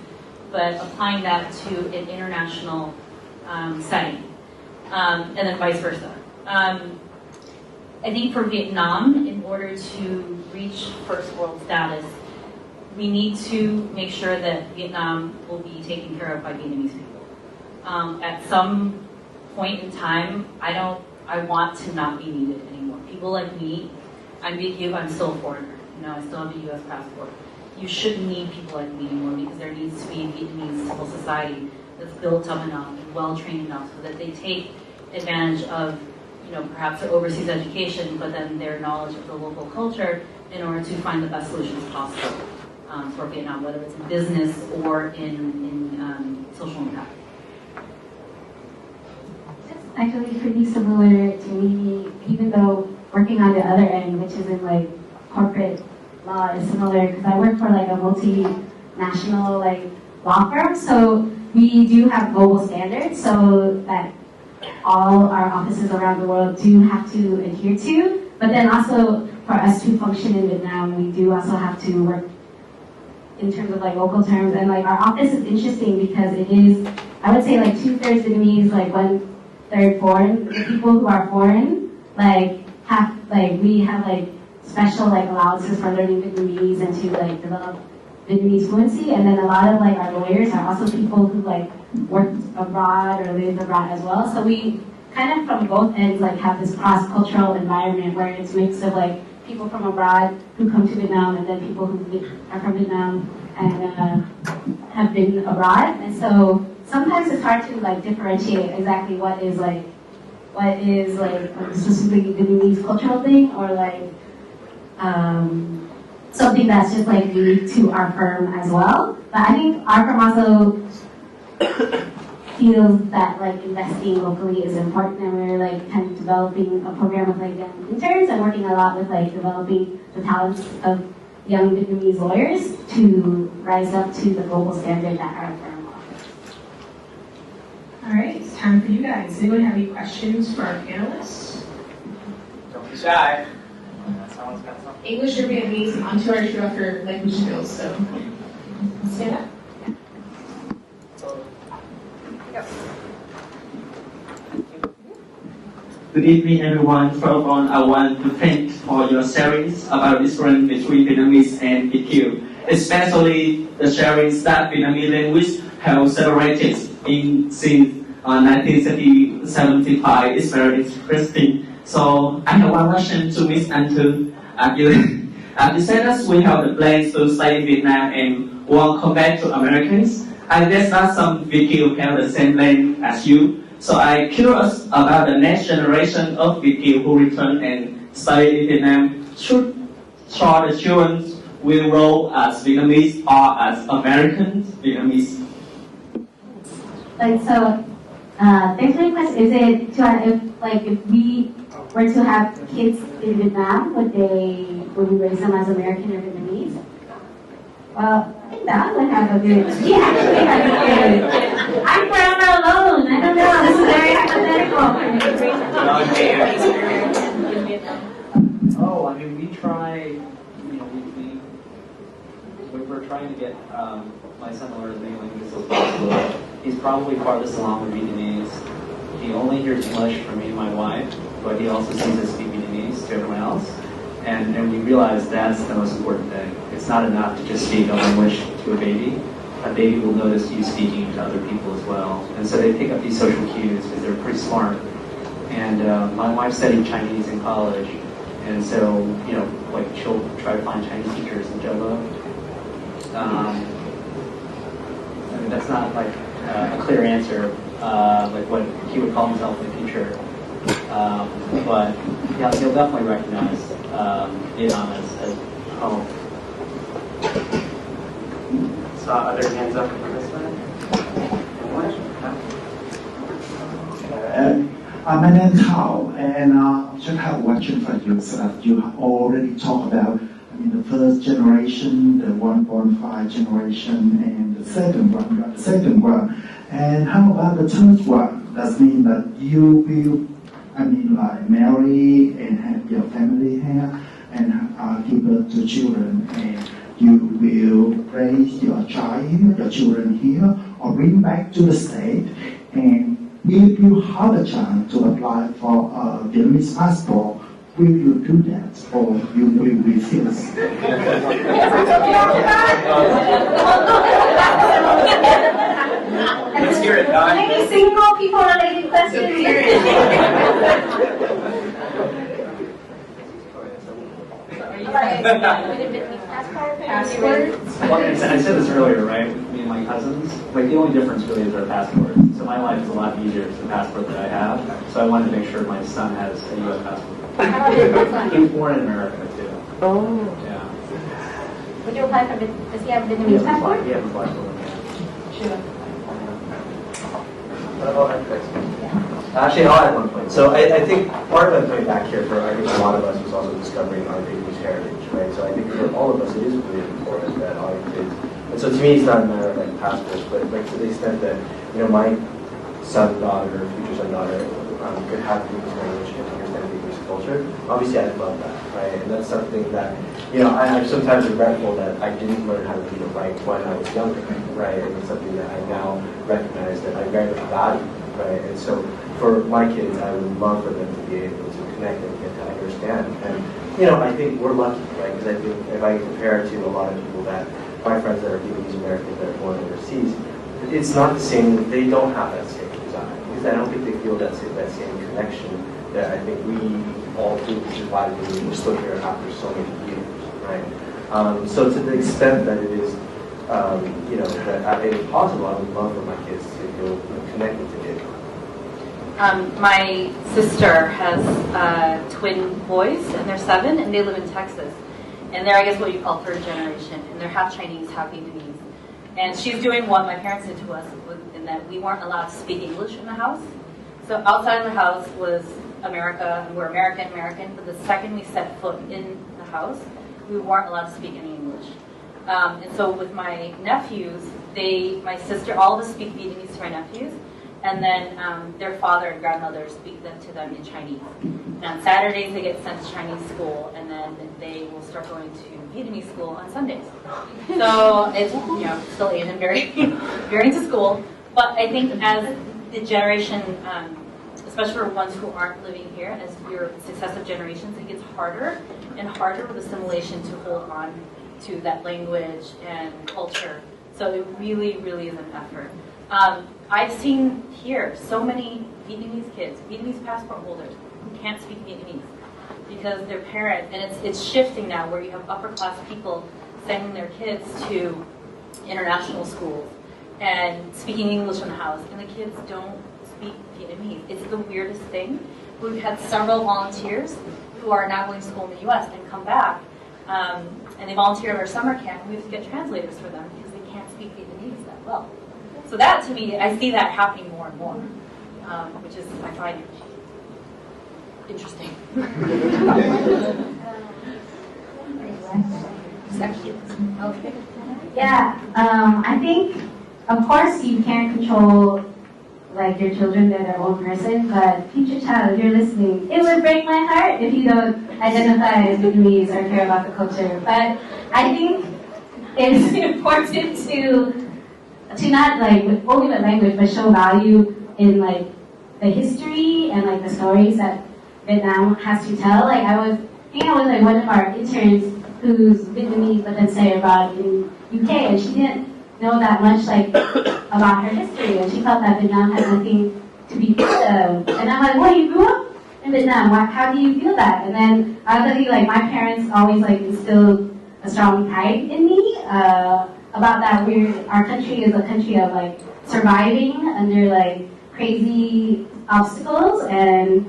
but applying that to an international setting, and then vice versa. I think for Vietnam, in order to reach first world status, we need to make sure that Vietnam will be taken care of by Vietnamese people. At some point in time, I want to not be needed anymore. People like me, I'm Viet, I'm still a foreigner. I still have a U.S. passport. You shouldn't need people like me anymore because there needs to be a Vietnamese civil society that's built up enough and well-trained enough so that they take advantage of, perhaps their overseas education, but then their knowledge of the local culture in order to find the best solutions possible for Vietnam, whether it's in business or in social impact. It's actually pretty similar to me, even though working on the other end, which is in like corporate law, is similar because I work for like a multinational like law firm. So we do have global standards, so that all our offices around the world do have to adhere to. But then also for us to function in Vietnam, we do also have to work in terms of like local terms. And like our office is interesting because it is, I would say like 2/3 Vietnamese, like 1/3 foreign. The people who are foreign, we have like special like allowances for learning Vietnamese and to like develop Vietnamese fluency. And then a lot of like our lawyers are also people who like worked abroad or lived abroad as well. So we kind of from both ends like have this cross-cultural environment where it's a mix of like people from abroad who come to Vietnam and then people who are from Vietnam and have been abroad. And so sometimes it's hard to like differentiate exactly what is like a specifically Vietnamese cultural thing or like something that's just like unique to our firm as well. But I think our firm also feels that like investing locally is important, and we're like kind of developing a program with like young interns and working a lot with like developing the talents of young Vietnamese lawyers to rise up to the global standard that our firm offers. All right, it's time for you guys. Anyone have any questions for our panelists? Don't be shy. Someone's got something. English or Vietnamese, I'm too already off your language skills, so stand up. Good evening, everyone. First of all, I want to thank for your sharings about the difference between Vietnamese and Kiều, especially the sharings that Vietnamese language have separated since 1975. It's very interesting. So I have one question to Ms. Antu. You said that we have the plans to stay in Vietnam and won't come back to Americans. I guess that some Kiều have the same plan as you. So I'm curious about the next generation of Kiều who return and stay in Vietnam. Should the children will grow as Vietnamese or as American Vietnamese? Like so, thanks for the question. Is it if we were to have kids in Vietnam, would we raise them as American or Vietnamese? Well, I think that would have a good. He actually has a good. I'm forever alone. I don't know. This is very hypothetical. Oh, I mean, we try. We're trying to get my son to learn as many languages as possible. He's probably farthest along with Vietnamese. He only hears English from me and my wife, but he also sees us speak Vietnamese to everyone else. And we realize that's the most important thing. It's not enough to just speak a language to a baby. A baby will notice you speaking to other people as well. And so they pick up these social cues because they're pretty smart. And my wife studied Chinese in college. And so, she'll try to find Chinese teachers in Java. I mean, that's not like a clear answer, like what he would call himself in the future. But yeah, he'll definitely recognize Vietnam as home. Saw other hands up for this one. My name is Hao, and I just have one question for you. So that you have already talked about, the first generation, the 1.5 generation, and the second one. And how about the third one? That means that you will, marry and have your family here and give birth to children, and you will raise your children here, or bring back to the state. And if you have a chance to apply for a Vietnamese passport will you do that or you will resist? Let's hear it, Don. Any single people related questions? Passport? Well, I said this earlier, right? With me and my cousins, like the only difference really is our passport. So my life is a lot easier with the passport that I have. So I wanted to make sure my son has a U.S. passport. He was born in America too. Oh. Yeah. Would you apply for, does he have a Vietnamese passport? He has applied for one. Sure. Actually, I'll add one point. So I think part of coming back here for I think a lot of us was also discovering our Vietnamese heritage, right? So I think for all of us, it is really important that our kids. And so to me, it's not a matter of like passports, but like to the extent that my son, daughter, future son, daughter could have Vietnamese language and understand Vietnamese culture. Obviously, I'd love that, right? And that's something that I'm sometimes regretful that I didn't learn how to read and write when I was younger, right? And it's something that I now recognize that I very much value, right? And so for my kids, I would love for them to be able to connect and get to understand. And I think we're lucky, right? Because I think if I compare to a lot of people that my friends that are Vietnamese Americans that are born overseas, it's not the same. They don't have that same desire because I don't think they feel that same connection that I think we all do, which is why we're still here after so many years, right? So to the extent that it is, that it is possible, I would love for my kids to feel connected to it. My sister has twin boys, and they're 7, and they live in Texas. And they're, I guess, what you call third generation, and they're half Chinese, half Vietnamese. And she's doing what my parents did to us, in that we weren't allowed to speak English in the house. So outside of the house was America, and we're American, but the second we set foot in the house, we weren't allowed to speak any English. And so with my nephews, my sister, all of us speak Vietnamese to my nephews, and then their father and grandmother speak to them in Chinese. And on Saturdays, they get sent to Chinese school, and then they will start going to Vietnamese school on Sundays. So it's still Asian, very, very into school. But I think as the generation, especially for ones who aren't living here, as your successive generations, it gets harder and harder with assimilation to hold on to that language and culture. So it really, really is an effort. I've seen here so many Vietnamese kids, Vietnamese passport holders, who can't speak Vietnamese because their parents, and it's shifting now where you have upper class people sending their kids to international schools and speaking English in the house, and the kids don't speak Vietnamese. It's the weirdest thing. We've had several volunteers who are now going to school in the U.S. and come back, and they volunteer at our summer camp, and we have to get translators for them because they can't speak Vietnamese that well. So that, to me, I see that happening more and more, which is, I find interesting. Okay. Yeah, I think, of course, you can't control like your children, they're their own person, but future child, if you're listening, it would break my heart if you don't identify as Vietnamese or care about the culture. But I think it's important to not like only with language, but show value in like the history and like the stories that Vietnam has to tell. Like I was hanging out with like one of our interns who's Vietnamese but then studied abroad in UK, and she didn't know that much like about her history, and she felt that Vietnam had nothing to be proud of. And I'm like, well, you grew up in Vietnam. How do you feel that? And then I was thinking like my parents always like instilled a strong pride in me about that. Our country is a country of like surviving under like crazy obstacles, and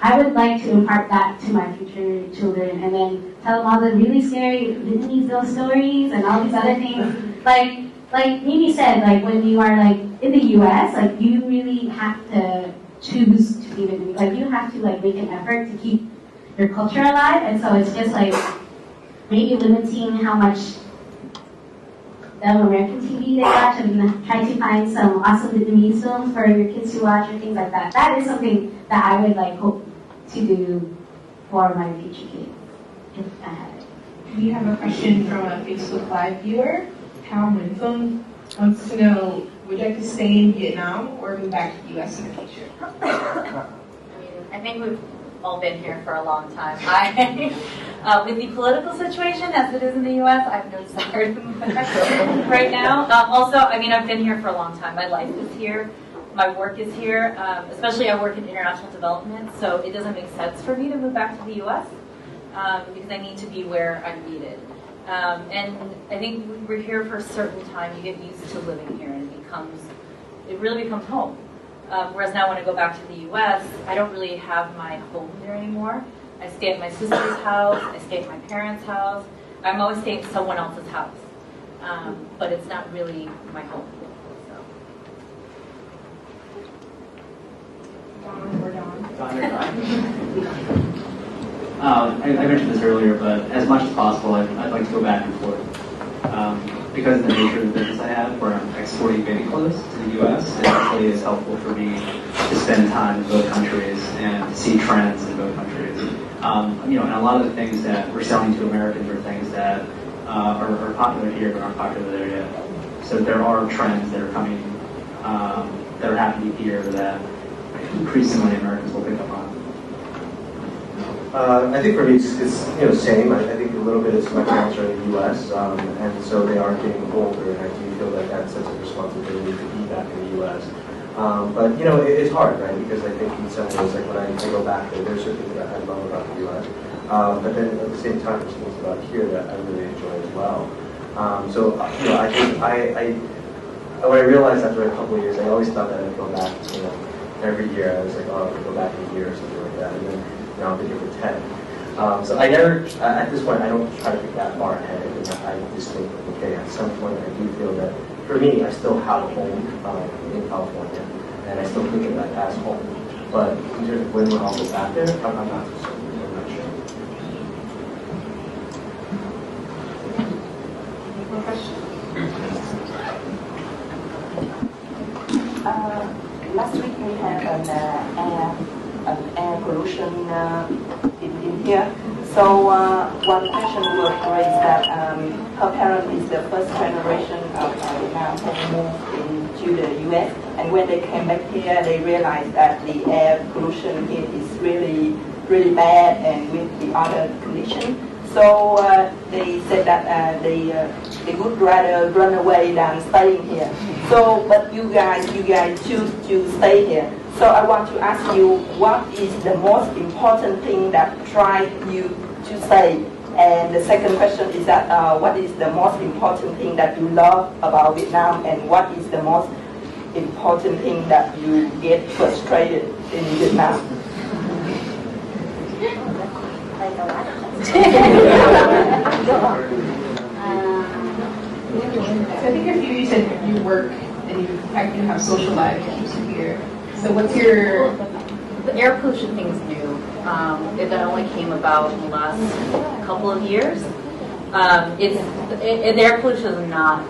I would like to impart that to my future children, and then tell them all the really scary Vietnamese ghost stories and all these other things. Like Mimi said, like when you are like in the U.S., like you really have to choose to be Vietnamese. Like you have to like make an effort to keep your culture alive, and so it's just like maybe limiting how much American TV they watch, and try to find some awesome Vietnamese films for your kids to watch or things like that. That is something that I would like hope to do for my future kids, if I had it. We have a question from a Facebook Live viewer. Pao Minfeng wants to know, would you like to stay in Vietnam or move back to the U.S. in the future? I think we've all been here for a long time. With the political situation as it is in the U.S., I have no desire to move back right now. Also, I mean, I've been here for a long time. My life is here. My work is here. Especially I work in international development, so it doesn't make sense for me to move back to the U.S. Because I need to be where I'm needed. And I think we're here for a certain time. You get used to living here, and it really becomes home. Whereas now when I go back to the U.S., I don't really have my home there anymore. I stay at my sister's house, I stay at my parents' house. I'm always staying at someone else's house. But it's not really my home. I mentioned this earlier, but as much as possible, I'd like to go back and forth. Because of the nature of the business I have, where I'm exporting baby clothes to the U.S., it actually is helpful for me to spend time in both countries and to see trends in both countries. And a lot of the things that we're selling to Americans are things that are popular here but aren't popular there yet. So there are trends that are coming, that are happening here that increasingly Americans will pick up on. I think for me it's same. I think a little bit is my parents are in the U.S. And so they are getting older, and I do feel that sense of responsibility to be back in the U.S. But it's hard, right? Because I think in some ways, like when I go back there's certain things that I love about the U.S. But then at the same time, there's things about here that I really enjoy as well. I think when I realized after a couple of years, I always thought that I'd go back, every year. I was like, oh, I'll go back in a year or something like that. And then I'll be here for 10. So I never, at this point, I don't try to think that far ahead. And I just think, okay, at some point I do feel that, for me, I still have a home in California, and I still think of that as home. But in terms of when we'll all go back there, I'm not so certain. I'm not sure. More questions? Last week we had an air pollution in here. So one question was raised that her parent is the first generation of Vietnam who moved into the U.S. And when they came back here, they realized that the air pollution here is really, really bad and with the other conditions. So they said that they would rather run away than staying here. So, but you guys choose to stay here. So I want to ask you, what is the most important thing that drives you to stay? And the second question is that what is the most important thing that you love about Vietnam, and what is the most important thing that you get frustrated in Vietnam? So I think a few you said you work and you have social lives here. So what's your... The air pollution thing is new. That only came about in the last couple of years. The air pollution is not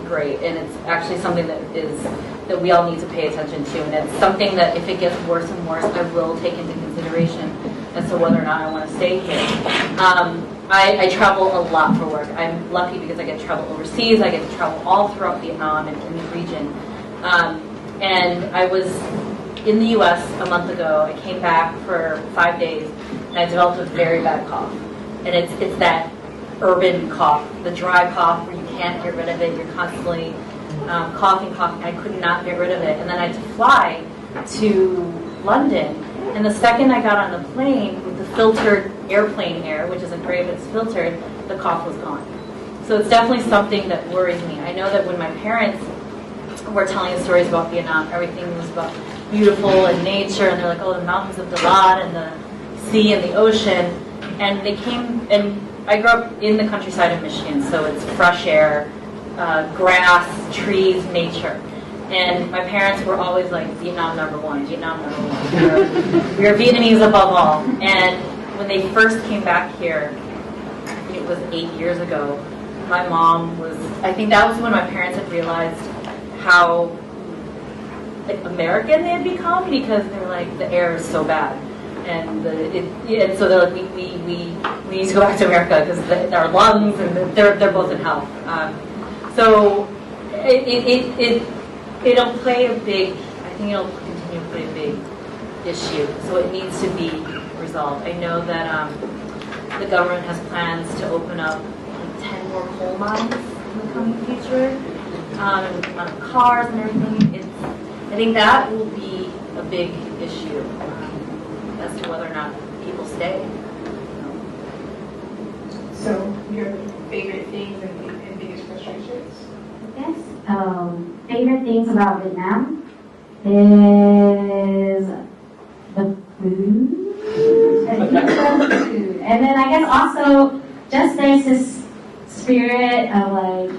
great, and it's actually something that we all need to pay attention to, and it's something that if it gets worse and worse, I will take into consideration as to whether or not I want to stay here. I travel a lot for work. I'm lucky because I get to travel overseas. I get to travel all throughout Vietnam and in the region. And I was in the U.S. a month ago. I came back for 5 days, and I developed a very bad cough. And it's that urban cough, the dry cough where you can't get rid of it. You're constantly coughing. I could not get rid of it. And then I had to fly to London. And the second I got on the plane with the filtered airplane air, which isn't great, but it's filtered, the cough was gone. So it's definitely something that worries me. I know that when my parents were telling us stories about Vietnam, everything was about beautiful and nature, and they're like, oh, the mountains of Dalat and the sea and the ocean. And they came, and I grew up in the countryside of Michigan, so it's fresh air, grass, trees, nature. And my parents were always like, Vietnam #1, Vietnam #1. We are Vietnamese above all. And when they first came back here, I think it was 8 years ago, my mom was, I think that was when my parents had realized how American they had become, because they were like, the air is so bad. And so they're like, we need to go back to America because our lungs, and they're both in health. So it'll play a big, I think it'll continue to play a big issue. So it needs to be resolved. I know that the government has plans to open up 10 more coal mines in the coming future, and cars and everything. I think that will be a big issue as to whether or not people stay. So, your favorite things and biggest frustrations? Yes. Favorite things about Vietnam is the food. The food. And then I guess also just there's this spirit of like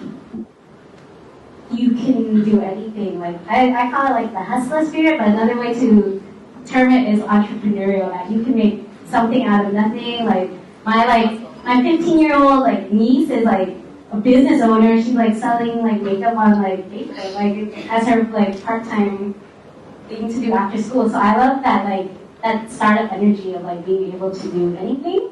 you can do anything. Like I call it like the hustler spirit, but another way to term it is entrepreneurial. That you can make something out of nothing. Like my 15-year-old like niece is like a business owner. She's like selling like makeup on like Facebook, like as her like part-time thing to do after school. So I love that like that startup energy of like being able to do anything.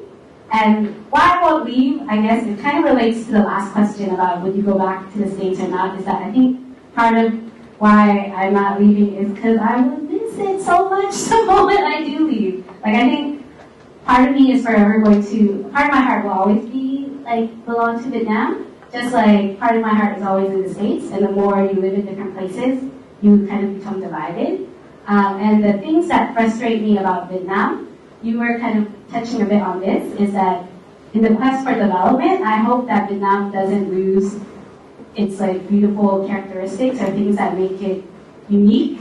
And why I won't leave, I guess it kind of relates to the last question about would you go back to the States or not, is that I think part of why I'm not leaving is because I will miss it so much the moment I do leave. Like I think part of me is forever going to, part of my heart will always be like belong to Vietnam, just like part of my heart is always in the States, and the more you live in different places, you kind of become divided. And the things that frustrate me about Vietnam, you were kind of touching a bit on this, is that in the quest for development, I hope that Vietnam doesn't lose its like beautiful characteristics or things that make it unique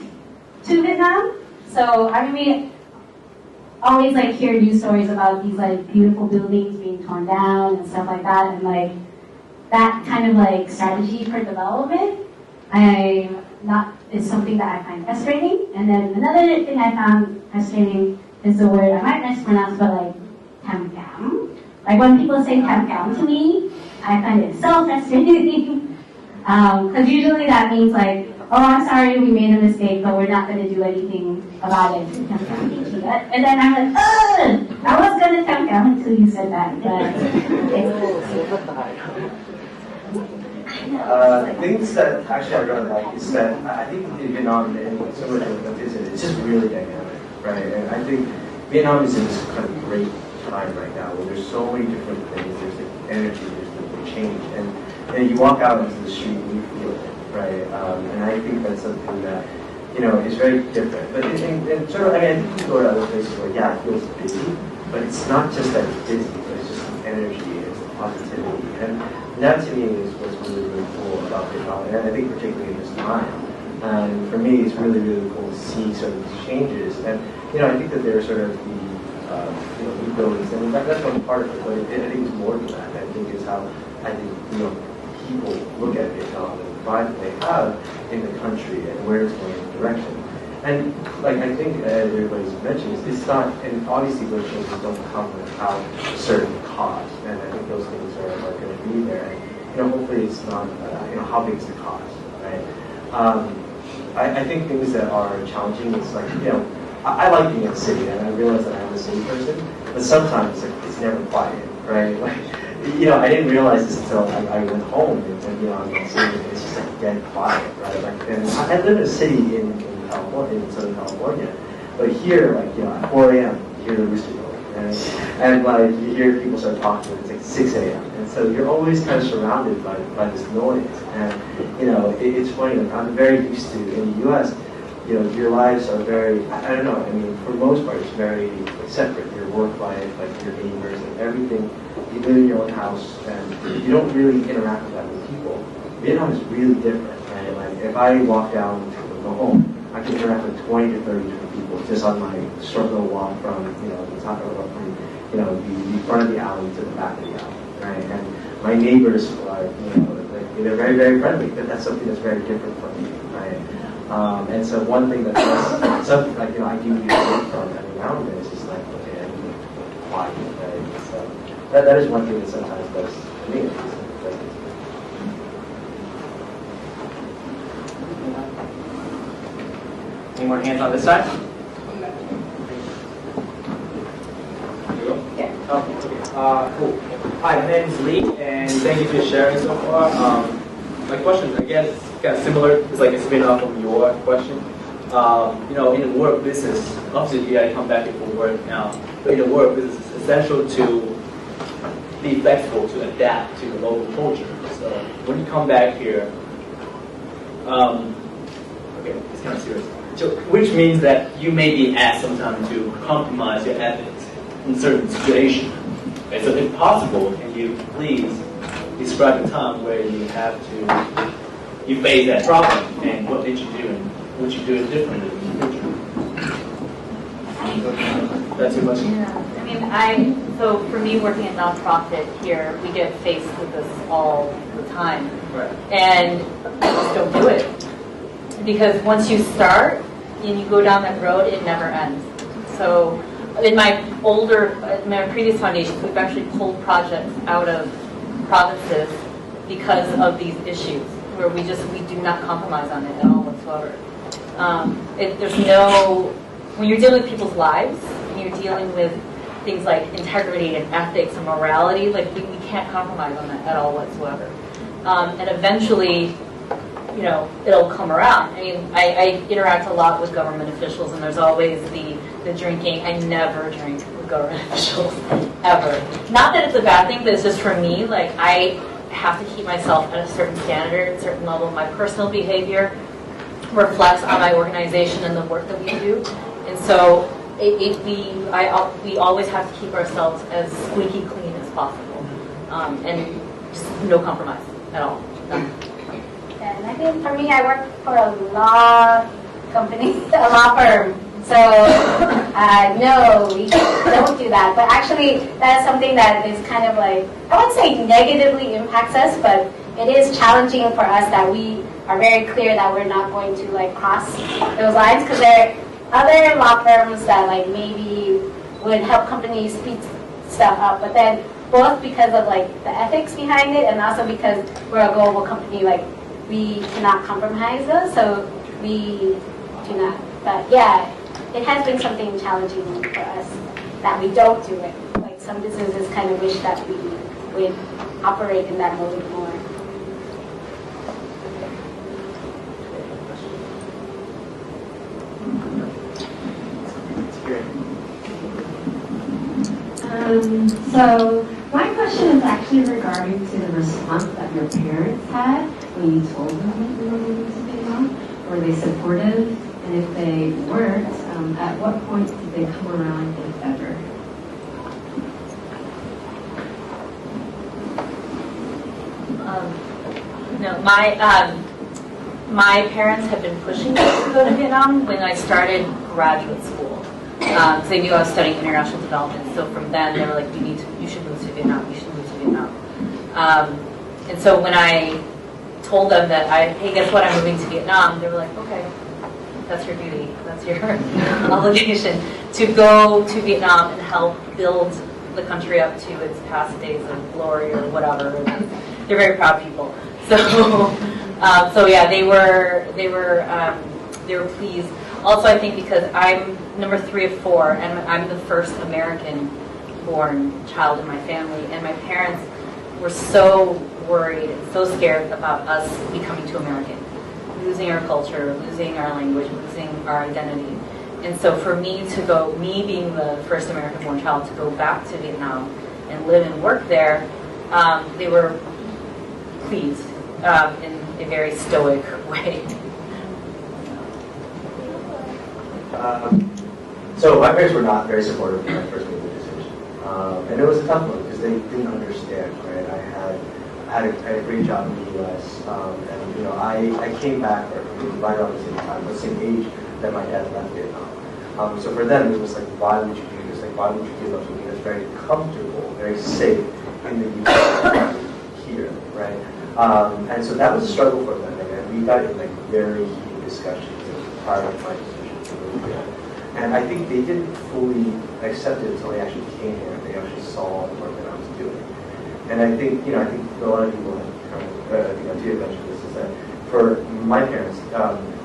to Vietnam. So I mean, we always like hear news stories about these like beautiful buildings being torn down and stuff like that, and like that kind of like strategy for development, is something that I find frustrating. And then another thing I found frustrating is the word I might mispronounce, but like tam cam. Like when people say tam cam to me, I find it so frustrating. Because usually that means like, oh, I'm sorry, we made a mistake, but we're not going to do anything about it. And then I'm like, ugh! I was going to tam cam until you said that, but things that actually I really like is that I think in Vietnam and similar to what they said, it's just really dynamic, right? And I think Vietnam is in this kind of great time right now where there's so many different things. There's the energy, there's the change, and you walk out into the street and you feel it, right? And I think that's something that is very different. But and sort of, I think you can go to other places where it feels busy, but it's not just that it's busy, but it's just the energy, it's the positivity, and that to me is what's really, really cool about Vietnam, and I think particularly in this time. And for me, it's really, really cool to see sort of these changes. And I think that there are sort of the new buildings, and that's one part of it. But I think it's more than that. I think it's how I think people look at Vietnam and the pride that they have in the country and where it's going in the direction. And like I think everybody's mentioned, it's not, and obviously those changes don't come without a certain cost. And I think those things are going to be there. And hopefully it's not, how big is the cost, right? I think things that are challenging is like, I like being in the city, and I realize that I'm a city person, but sometimes it's never quiet, right? Like, I didn't realize this until I went home, and I'm in the city, and it's just like dead quiet, right? Like, and I live in a city in California, in Southern California, but here, like, at 4 a.m., you hear the rooster going, right? And like, you hear people start talking, it's like 6 a.m., and so you're always kind of surrounded by this noise, and it's funny. Like, I'm very used to in the U.S. Your lives are very, I don't know, I mean, for the most part, it's very separate. Your work life, like your neighbors and everything. You live in your own house, and you don't really interact with that with people. Vietnam is really different, right? Like, if I walk down to go home, I can interact with 20 to 30 different people just on my short little walk from, the top of the front of the alley to the back of the alley, right? And my neighbors are, they're very, very friendly, but that's something that's very different from me, right? And so one thing that does, something like, I do get away from every now and then is just like, okay, I need to be quiet, right? So that is one thing that sometimes does to me. Any more hands on this side? Yeah. Okay. Cool. Hi, my name is Lee, and thank you for sharing so far. My question, I guess, is kind of similar. It's like a spin-off from your question. In the work business, obviously, I come back here for work now. in a work, it's essential to be flexible, to adapt to the local culture. So when you come back here, okay, it's kind of serious. So, which means that you may be asked sometimes to compromise your ethics in certain situations. Okay, so if possible, can you please describe a time where you have to, you face that problem, and what did you do, and would you do it differently in the future? That's too much? Yeah, I mean, so for me working at nonprofit here, we get faced with this all the time. Right. And I just don't do it. Because once you start and you go down that road, it never ends. So in my previous foundations, we've actually pulled projects out of provinces because of these issues, where we do not compromise on it at all whatsoever. When you're dealing with people's lives, and you're dealing with things like integrity and ethics and morality, like we can't compromise on that at all whatsoever. And eventually, it'll come around. I mean, I interact a lot with government officials, and there's always the drinking. I never drink with government officials, ever. Not that it's a bad thing, but it's just for me, like, I have to keep myself at a certain standard, a certain level. My personal behavior reflects on my organization and the work that we do. And so we always have to keep ourselves as squeaky clean as possible. And just no compromise at all. None. And I think for me, I work for a law company, a law firm. So no, we don't do that. But actually, that is something that is kind of like, I wouldn't say negatively impacts us, but it is challenging for us that we are very clear that we're not going to like cross those lines, because there are other law firms that like maybe would help companies speed stuff up, but then both because of like the ethics behind it, and also because we're a global company, like we cannot compromise those, so we do not. But yeah, it has been something challenging for us that we don't do it. Like some businesses kind of wish that we would operate in that mode more. So my question is actually regarding to the response that your parents had when you told them that you were moving to Vietnam. Were they supportive? And if they weren't, at what point did they come around, if ever? No, my parents have been pushing me to go to Vietnam when I started graduate school. Because they knew I was studying international development. So from then, they were like, you should move to Vietnam, you should move to Vietnam. And so when I told them that, hey, guess what, I'm moving to Vietnam, they were like, okay, that's your duty, that's your obligation, to go to Vietnam and help build the country up to its past days of glory or whatever. They're very proud people. So, so yeah, they were pleased. Also, I think because I'm number 3 of 4, and I'm the first American-born child in my family, and my parents were so worried and so scared about us becoming too American, losing our culture, losing our language, losing our identity. And so for me to go, me being the first American-born child, to go back to Vietnam and live and work there, they were pleased in a very stoic way. So my parents were not very supportive when I first made the decision, and it was a tough one because they didn't understand. Right, I had a great job in the U.S., and I came back right around the same time, the same age that my dad left Vietnam. So for them, it was like, why would you do this? Like, why would you give up something that's very comfortable, very safe in the U.S. here, right? And so that was a struggle for them, and we got in like very heated discussions prior to my decision to move here. And I think they didn't fully accept it until they actually came here and they actually saw the work that I was doing. And I think, I think a lot of people have kind of, I think Tia mentioned this, is that for my parents,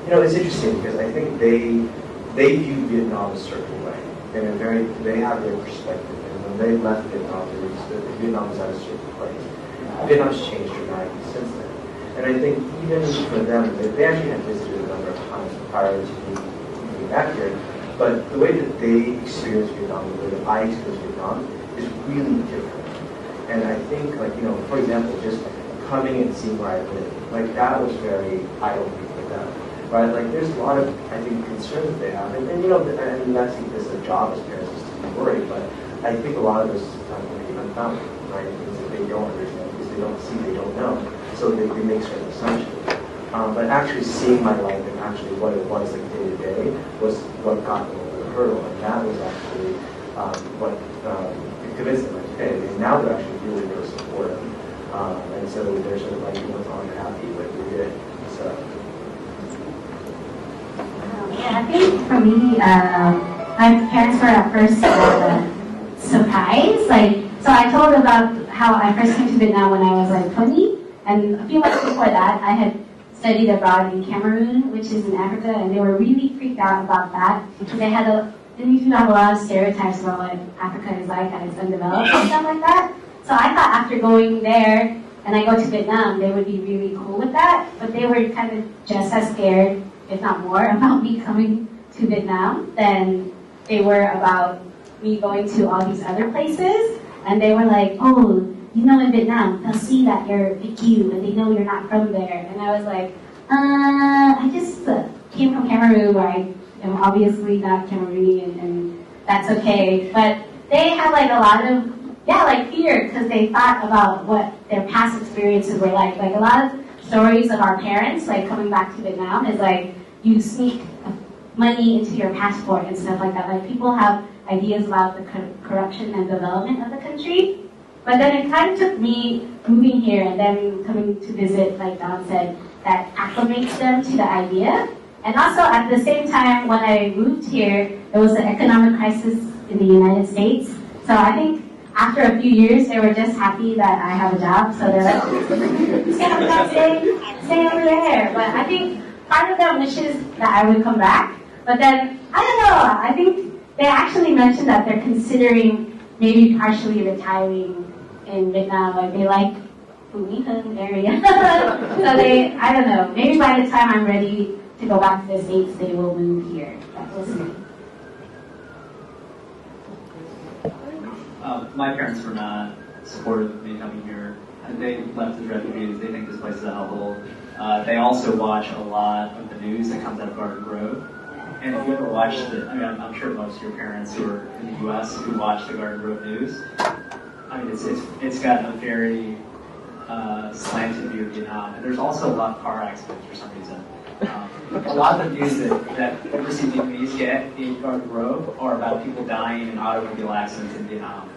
it's interesting because I think they view Vietnam a certain way. And they have their perspective. And when they left Vietnam, Vietnam was at a certain place. Vietnam's changed dramatically since then. And I think even for them, they actually had visited a number of times prior to me moving back here. But the way that they experience Vietnam, the way that I experience Vietnam, is really different. And I think, like, you know, for example, just coming and seeing where I live, like, that was very eye-opening for them, right? Like, there's a lot of, I think, concerns that they have. And you know, and that's because their job as parents is to be worried, but I think a lot of this is unfounded, right? Things that they don't understand, because they don't see, they don't know. So they make certain assumptions. But actually seeing my life and actually what it was like day to day was what got them over the hurdle, and that was actually what convinced them. Like, okay, and now they're actually really, really supportive, and so they're sort of like, you know, I'm happy, like we're good. So. Yeah, I think for me, my parents were at first surprised. Like, so I told about how I first came to Vietnam when I was like 20, and a few months before that, I had studied abroad in Cameroon, which is in Africa, and they were really freaked out about that because they used to have a lot of stereotypes about what Africa is like and it's undeveloped and stuff like that. So I thought after going there and I go to Vietnam, they would be really cool with that, but they were kind of just as scared, if not more, about me coming to Vietnam than they were about me going to all these other places. And they were like, oh, you know, in Vietnam, they'll see that you're a Kiều and they know you're not from there. And I was like, I just came from Cameroon, where I am obviously not Cameroonian, and that's okay. But they had like a lot of, like fear, because they thought about what their past experiences were like. Like a lot of stories of our parents, like coming back to Vietnam, is like you sneak money into your passport and stuff like that. Like people have ideas about the corruption and development of the country. But then it kind of took me moving here and then coming to visit, like Don said, that acclimates them to the idea. And also at the same time, when I moved here, there was an economic crisis in the United States. So I think after a few years, they were just happy that I have a job. So they're like, stay over there. But I think part of them wishes that I would come back. But then, I don't know, I think they actually mentioned that they're considering maybe partially retiring in Vietnam. Like they like Phu My Hung area. So they, I don't know, maybe by the time I'm ready to go back to the States, they will move here. But we'll see. My parents were not supportive of me coming here. They left as refugees. They think this place is a hellhole. They also watch a lot of the news that comes out of Garden Grove. And if you ever watch I'm sure most of your parents who are in the U.S. who watch the Garden Grove news, I mean, it's got a very slanted view of Vietnam. And there's also a lot of car accidents for some reason. A lot of the news that overseas Vietnamese get in Garden Grove are about people dying in automobile accidents in Vietnam.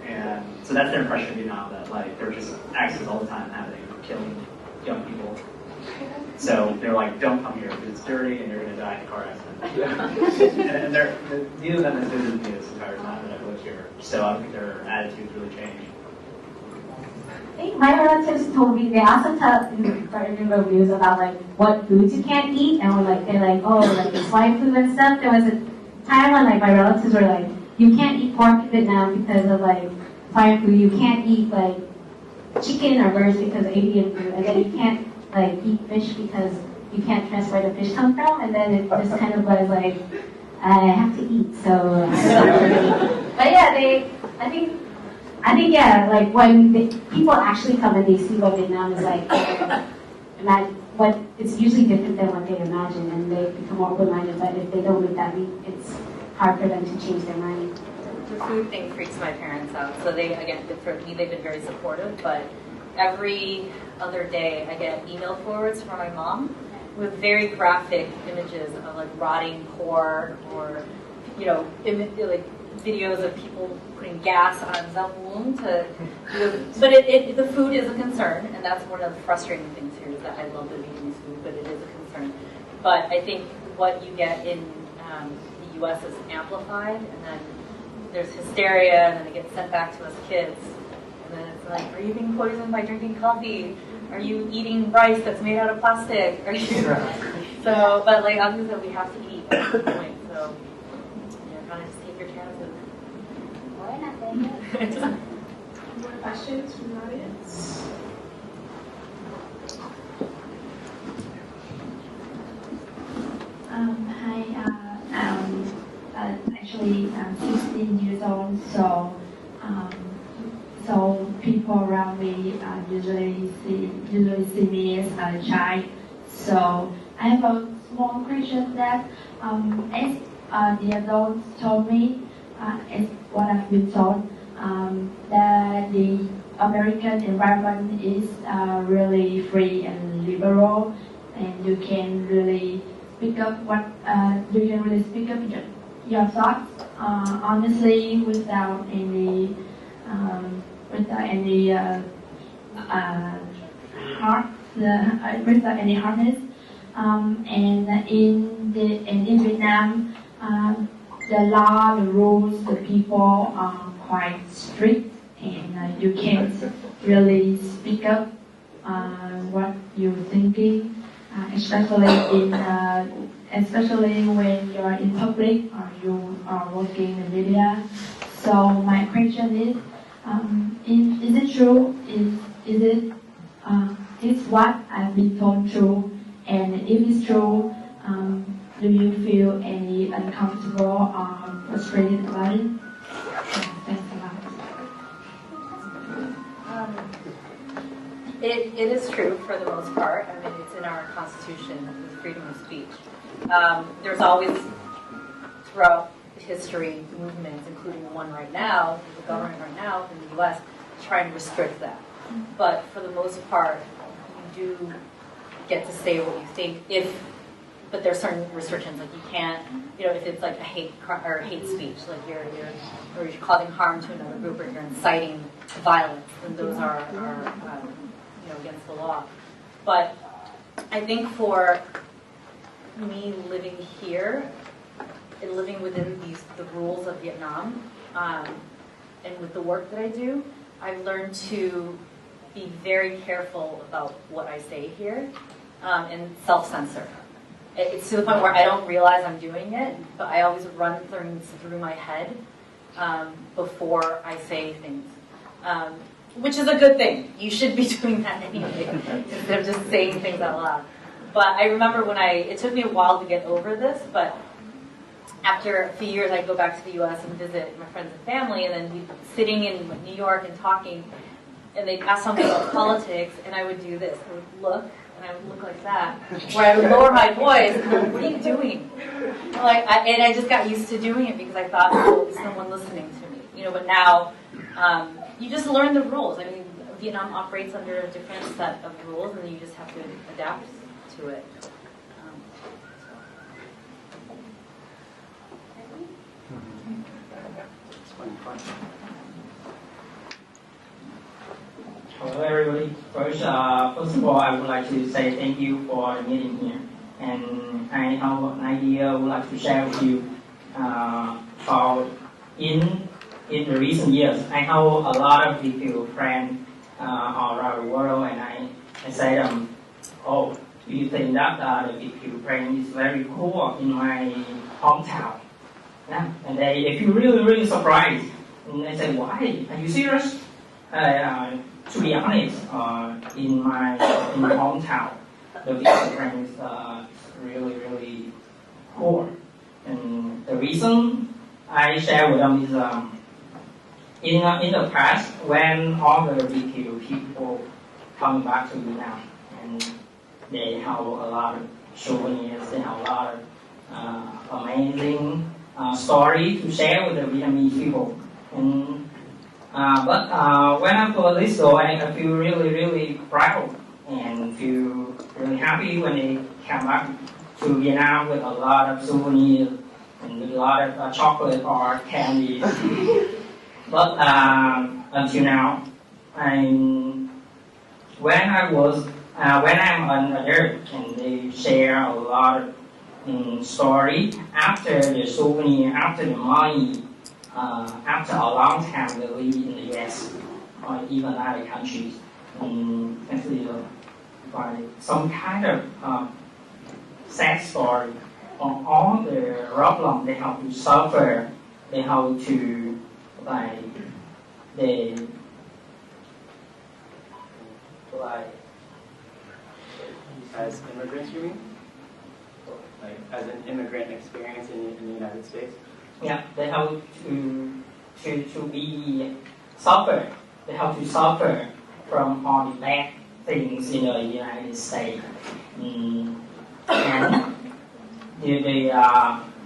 And so that's their impression of Vietnam, that like there are just accidents all the time happening, killing young people. So they're like, don't come here because it's dirty and you're going to die in a car accident. and neither of them has visited me this entire time that I've lived here. So I think their attitudes really changed. I think my relatives told me, they also tell Garden Grove news about like what foods you can't eat, and they're like, oh, like the swine flu and stuff. There was a time when like my relatives were like, you can't eat pork in Vietnam because of like swine flu. You can't eat like chicken or birds because of avian flu, and then you can't like eat fish because you can't trust where the fish come from. And then it just kind of was like, I have to eat, so. But yeah, I think yeah, like when people actually come and they see what Vietnam is like, it's usually different than what they imagine, and they become more open-minded. But if they don't make that leap, it's hard for them to change their mind. The food thing freaks my parents out. So they, again, for me, they've been very supportive. But every other day, I get email forwards from my mom with very graphic images of like rotting pork, or like videos of people putting gas on Zamwoon to. But the food is a concern, and that's one of the frustrating things here, is that I love the Vietnamese food, but it is a concern. But I think what you get in the U.S. is amplified, and then there's hysteria, and then it gets sent back to us kids. And then it's like, are you being poisoned by drinking coffee? Are you eating rice that's made out of plastic? Are you? So, but like obviously we have to eat at some point. So, kind of just take your chances. Why not then? More questions from the audience? Hi, actually 16 years old, so so people around me usually see me as a child. So I have a small question that as the adults told me, as what I've been told, that the American environment is really free and liberal, and you can really speak up your thoughts honestly without any without any hardness. And in Vietnam, the law, the rules, the people are quite strict, and you can't really speak up what you're thinking, especially when you're in public or you are working in media. So my question is it true? Is what I've been told true? And if it's true, do you feel any uncomfortable or frustrated about it? Thanks a lot. It is true for the most part. I mean, it's in our Constitution, the freedom of speech. There's always, throughout history, movements, including the one right now, the government right now in the U.S., trying to restrict that. But for the most part, you do get to say what you think. But there's certain restrictions, like you can't, if it's like a hate speech, like you're causing harm to another group, or you're inciting violence, then those are against the law. But I think for me living here and living within the rules of Vietnam, and with the work that I do, I've learned to be very careful about what I say here, and self-censor. It's to the point where I don't realize I'm doing it, but I always run things through my head before I say things, which is a good thing. You should be doing that anyway, instead of just saying things out loud. But I remember it took me a while to get over this, but after a few years, I'd go back to the U.S. and visit my friends and family, and then we'd be sitting in New York and talking, and they'd ask something about politics, and I would do this. I would look, and I would look like that, where I would lower my voice, and go, what are you doing? And I just got used to doing it because I thought, oh, there's no one listening to me. But now, you just learn the rules. I mean, Vietnam operates under a different set of rules, and you just have to adapt to it. Hello everybody. First of all, I would like to say thank you for the meeting here. And I have an idea I would like to share with you. In the recent years, I have a lot of Kiều friends all around the world, and I say them, oh, do you think that the Kiều friend is very cool in my hometown? Yeah. And they feel really, really surprised. And they say, why? Are you serious? To be honest, in my hometown, the Vietnamese friend is really, really poor. And the reason I share with them is in the past, when all the Kiều people come back to Vietnam, and they have a lot of souvenirs, they have a lot of amazing story to share with the Vietnamese people. And but when I go this show, I feel really, really proud and feel really happy when they come back to Vietnam with a lot of souvenirs and with a lot of chocolate or candy. But until now, when I'm an adult, and they share a lot of story after the souvenir, after the money. After a long time they live in the US or even other countries, actually by some kind of sad story on all the problem they have to suffer, they have to as immigrants, you mean? Like as an immigrant experience in the United States? Yeah, they have to be suffer. They have to suffer from all the bad things in the United States. And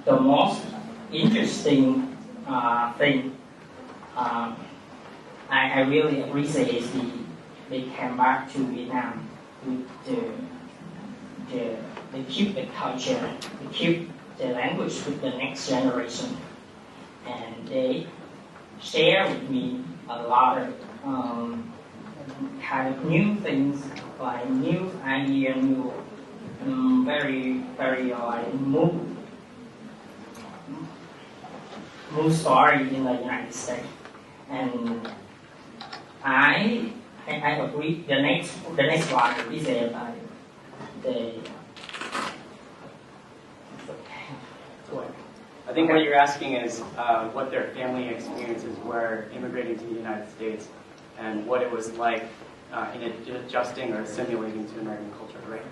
the most interesting thing I really appreciate is they came back to Vietnam with they keep the culture, they keep the language with the next generation, and they share with me a lot of kind of new things, like new idea, new very like move story in the United States, and I agree. The next one is about the. I think what you're asking is what their family experiences were immigrating to the United States and what it was like in adjusting or assimilating to American culture, right?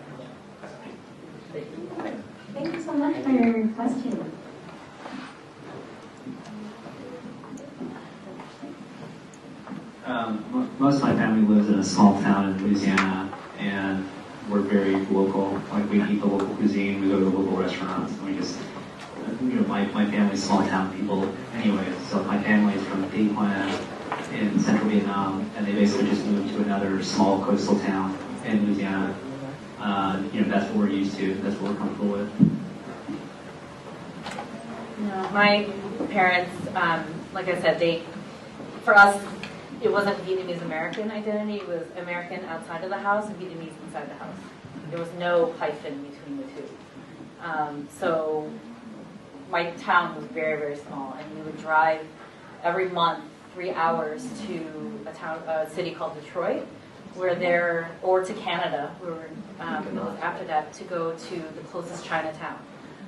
Thank you so much for your question. Most of my family lives in a small town in Louisiana, and we're very local. Like, we eat the local cuisine, we go to the local restaurants, and we just, my family's small town people anyway. So my family is from Thi Quan in central Vietnam, and they basically just moved to another small coastal town in Louisiana. That's what we're used to, that's what we're comfortable with. My parents, like I said, for us, it wasn't Vietnamese American identity, it was American outside of the house and Vietnamese inside the house. There was no hyphen between the two. So my town was very, very small, and we would drive every month 3 hours to a city called Detroit, or to Canada, after that, to go to the closest Chinatown,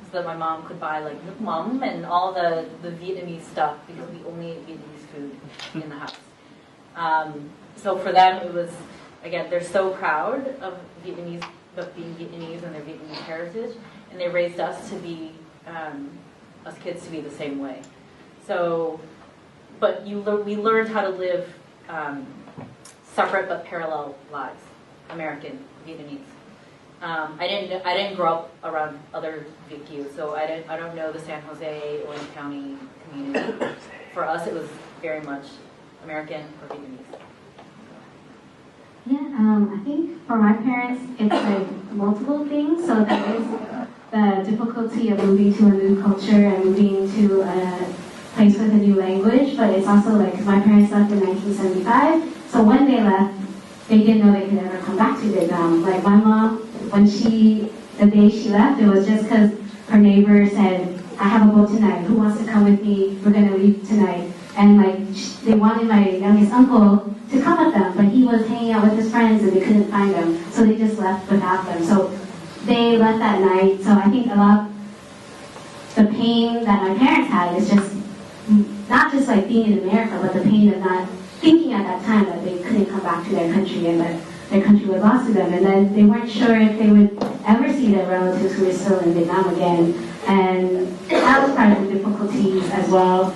so that my mom could buy like nước mắm and all the Vietnamese stuff, because we only ate Vietnamese food in the house. So for them, it was, again, they're so proud of being Vietnamese and their Vietnamese heritage, and they raised us to be, us kids to be the same way. So, but we learned how to live separate but parallel lives, American, Vietnamese. I didn't grow up around other Viet Kieu, so I don't know the San Jose, Orange County community. For us, it was very much American or Vietnamese. Yeah, I think for my parents, it's like multiple things. So there is the difficulty of moving to a new culture and moving to a place with a new language, but it's also like my parents left in 1975, so when they left, they didn't know they could ever come back to Vietnam. Like my mom, the day she left, it was just because her neighbor said, I have a boat tonight, who wants to come with me, we're going to leave tonight. And like, they wanted my youngest uncle to come with them, but he was hanging out with his friends and they couldn't find him, so they just left without them. So they left that night, so I think a lot of the pain that my parents had is just, not just like being in America, but the pain of not thinking at that time that they couldn't come back to their country and that their country was lost to them, and then they weren't sure if they would ever see their relatives who were still in Vietnam again, and that was part of the difficulties as well.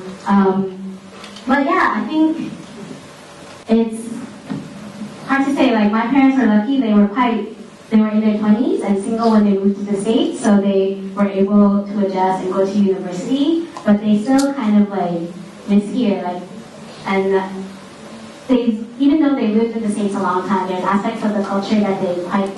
But yeah, I think it's hard to say. Like my parents were lucky; they were in their 20s and single when they moved to the States, so they were able to adjust and go to university. But they still kind of like miss here, and even though they lived in the States a long time, there's aspects of the culture that they quite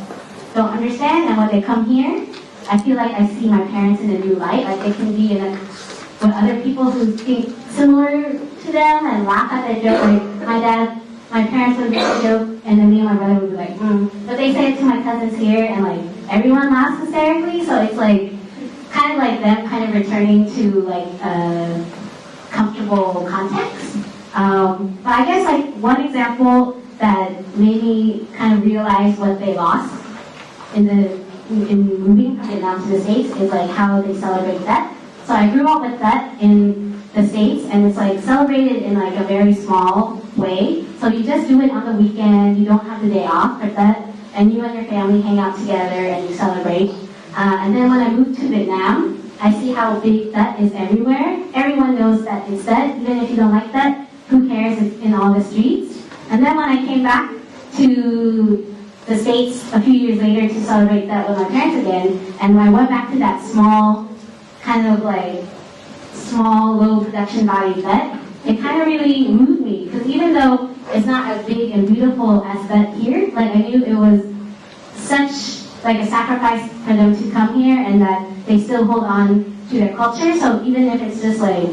don't understand, and when they come here, I feel like I see my parents in a new light. Like they can be with other people who think similar to them and laugh at their joke. Like my parents would make a joke, and then me and my brother would be like, But they say it to my cousins here, and like everyone laughs hysterically. So it's like kind of like them kind of returning to like a comfortable context. But I guess like one example that made me kind of realize what they lost in moving from Vietnam to the States is like how they celebrate Tết. So I grew up with Tết in the States, and it's like celebrated in like a very small way. So you just do it on the weekend, you don't have the day off for Tết, and you and your family hang out together and you celebrate. And then when I moved to Vietnam, I see how big that is everywhere. Everyone knows that it's that. Even if you don't like that, who cares? It's in all the streets. And then when I came back to the States a few years later to celebrate that with my parents again, and when I went back to that small, kind of like, small, low production value vet, it kind of really moved me. Because even though it's not as big and beautiful as that here, like I knew it was such like a sacrifice for them to come here and that they still hold on to their culture. So even if it's just like,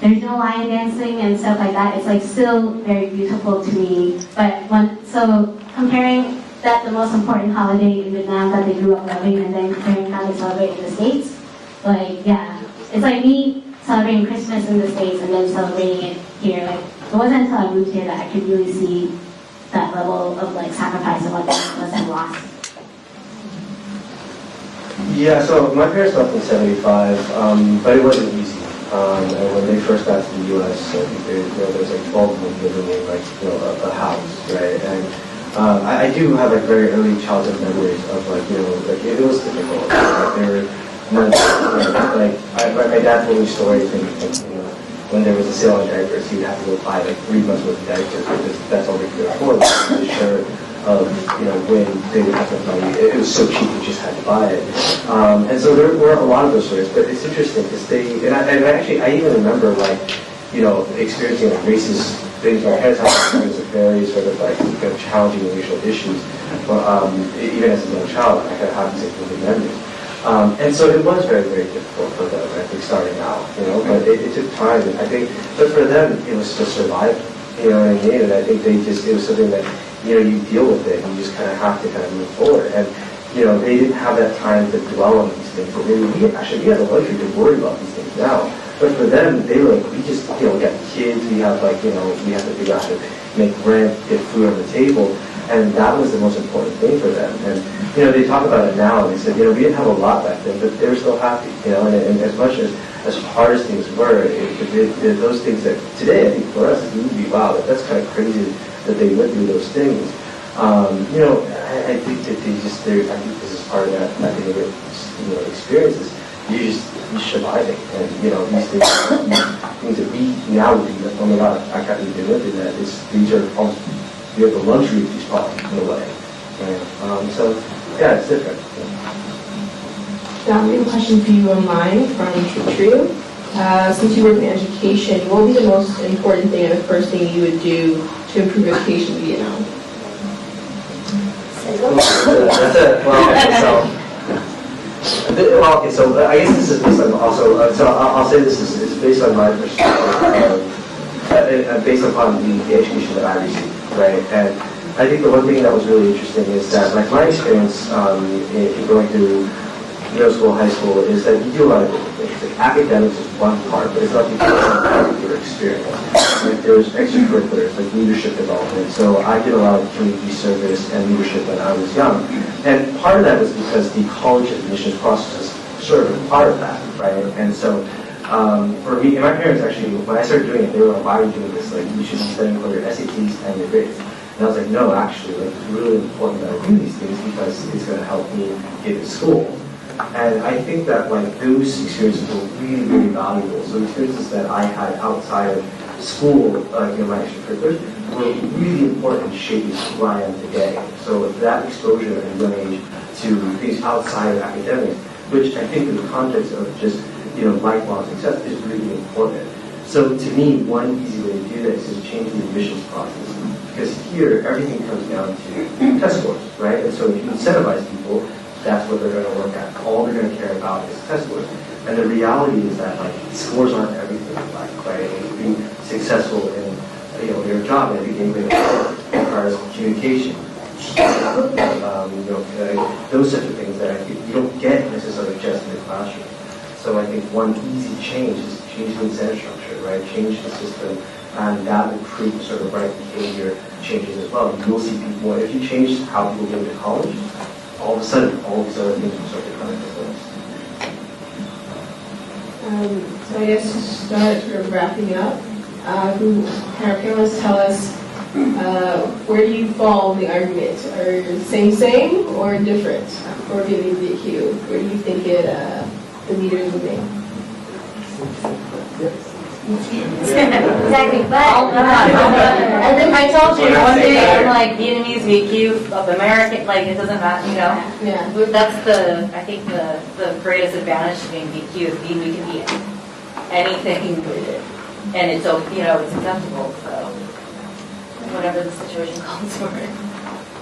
there's no lion dancing and stuff like that, it's like still very beautiful to me. But so comparing that the most important holiday in Vietnam that they grew up loving and then comparing how they celebrate in the States, like yeah, it's like me celebrating Christmas in the States and then celebrating it here. Like it wasn't until I moved here that I could really see that level of like sacrifice and what they must have lost. Yeah, so my parents left in '75, but it wasn't easy. And when they first got to the U.S., I think there was like 12 of them living in like a house, right? And I do have like very early childhood memories of like like it was difficult. Like, there were months, like my dad told me stories and when there was a sale on diapers, he would have to go buy like 3 months worth of diapers because that's all they could afford. To sure of when they would have the money, it was so cheap you just had to buy it. And so there were a lot of those stories, but it's interesting because I even remember like experiencing like racist things. My parents had experience of very sort of like challenging racial issues. Even as a young child, I kind of have these like vivid memories. And so it was very, very difficult for them, I think, starting out, but it took time. And I think, but for them, it was just survival, you know what I mean? And I think it was something that, you deal with it, and you just kind of have to kind of move forward. And, they didn't have that time to dwell on these things. But maybe we had the luxury to worry about these things now. But for them, they were like, we just, we got kids, we have like, we have to figure out how to make rent, get food on the table. And that was the most important thing for them. And, they talk about it now, and they said, we didn't have a lot back then, but they were still happy, and as much as hard as things were, those things that today, I think for us, it would be, wow, that's kind of crazy that they went through those things. I think that I think this is part of that experiences. You're surviving, and these things that we now would do. Oh my God, I can't even live in that. These are almost, you have the luxury of these problems in a way. Right? So yeah, it's different. Now, we have a question for you online from Trio. Since you work in education, what would be the most important thing or the first thing you would do to improve education in Vietnam? So I guess this is based on also. So I'll say this is based on my perspective, based upon the education that I received, right? And I think the one thing that was really interesting is that, like my experience in going through middle school, high school, is that you do a lot of different things. Like academics is one part, but it's not the part of your experience. Like there's extracurriculars, like leadership development. So I did a lot of community service and leadership when I was young. And part of that was because the college admissions process is sort of part of that, right? And so for me, and my parents actually, when I started doing it, they were like, why are you doing this? Like, you should be studying for your SATs and your grades. And I was like, no, actually, like, it's really important that I do these things because it's going to help me get to school. And I think that like those experiences were really, really valuable. So experiences that I had outside of school, my extracurriculars, were really important in shaping who I am today. So that exposure at a young age to things outside of academics, which I think in the context of just lifelong success is really important. So to me, one easy way to do this is change the admissions process. Because here, everything comes down to test scores, right? And so if you incentivize people, that's what they're going to work at. All they're going to care about is test scores. And the reality is that like scores aren't everything in life, right? And being successful in your job and everything requires communication, those sorts of things that I think you don't get necessarily just in the classroom. So I think one easy change is change the incentive structure, right? Change the system, and that will create sort of right behavior changes as well. You'll see people, if you change how people go to college, all of a sudden, all these other things will start to come into place. So I guess to start sort of wrapping up, can our panelists tell us where do you fall in the argument? Are you same or different for Vietnamese DQ? Where do you think it the meters moving. Exactly, but I think I told you one thing. I'm like Vietnamese, VQ, of American, like it doesn't matter, you know. Yeah. That's I think the greatest advantage to being VQ is we can be anything, and it's it's acceptable. So whatever the situation calls for.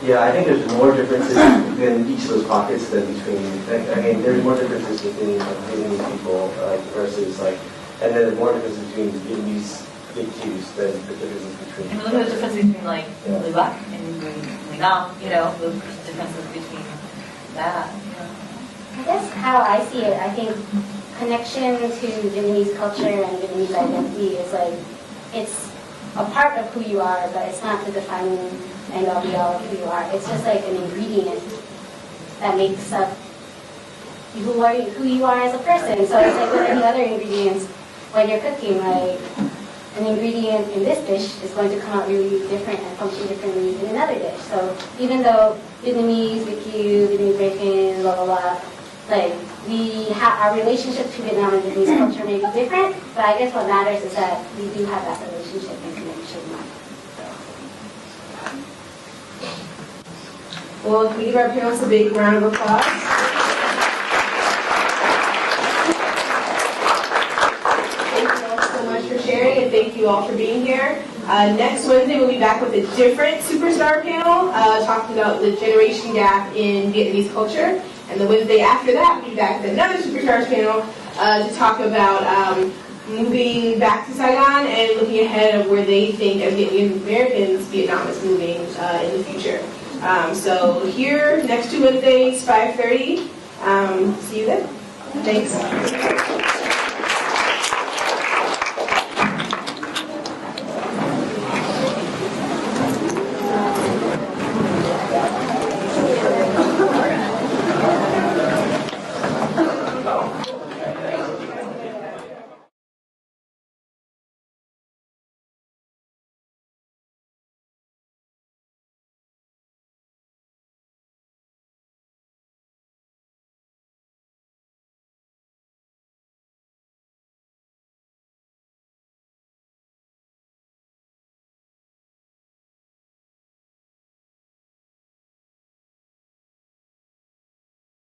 Yeah, I think there's more differences within each of those pockets than between. I mean, there's more differences within Vietnamese people versus and then there's more differences between Vietnamese VQs than the differences between. And look at the difference between Người Bắc and Người Nam, the differences between that. I guess how I see it, I think connection to Vietnamese culture and Vietnamese identity is it's a part of who you are, but it's not the defining end all be all of who you are. It's just like an ingredient that makes up who you are as a person. So it's like with any other ingredients, when you're cooking, an ingredient in this dish is going to come out really different and function differently in another dish. So even though Vietnamese, VQ, Vietnamese American, blah blah blah, our relationship to Vietnam and Vietnamese culture may be different, but I guess what matters is that we do have that relationship and connection. Well, can we give our panelists a big round of applause? Thank you all so much for sharing, and thank you all for being here. Next Wednesday, we'll be back with a different superstar panel, talking about the generation gap in Vietnamese culture. And the Wednesday after that, we'll be back with another superstars panel to talk about moving back to Saigon and looking ahead of where they think, as Vietnamese Americans, Vietnam is moving in the future. So here, next 2 Wednesdays, 5:30. See you then. Thanks.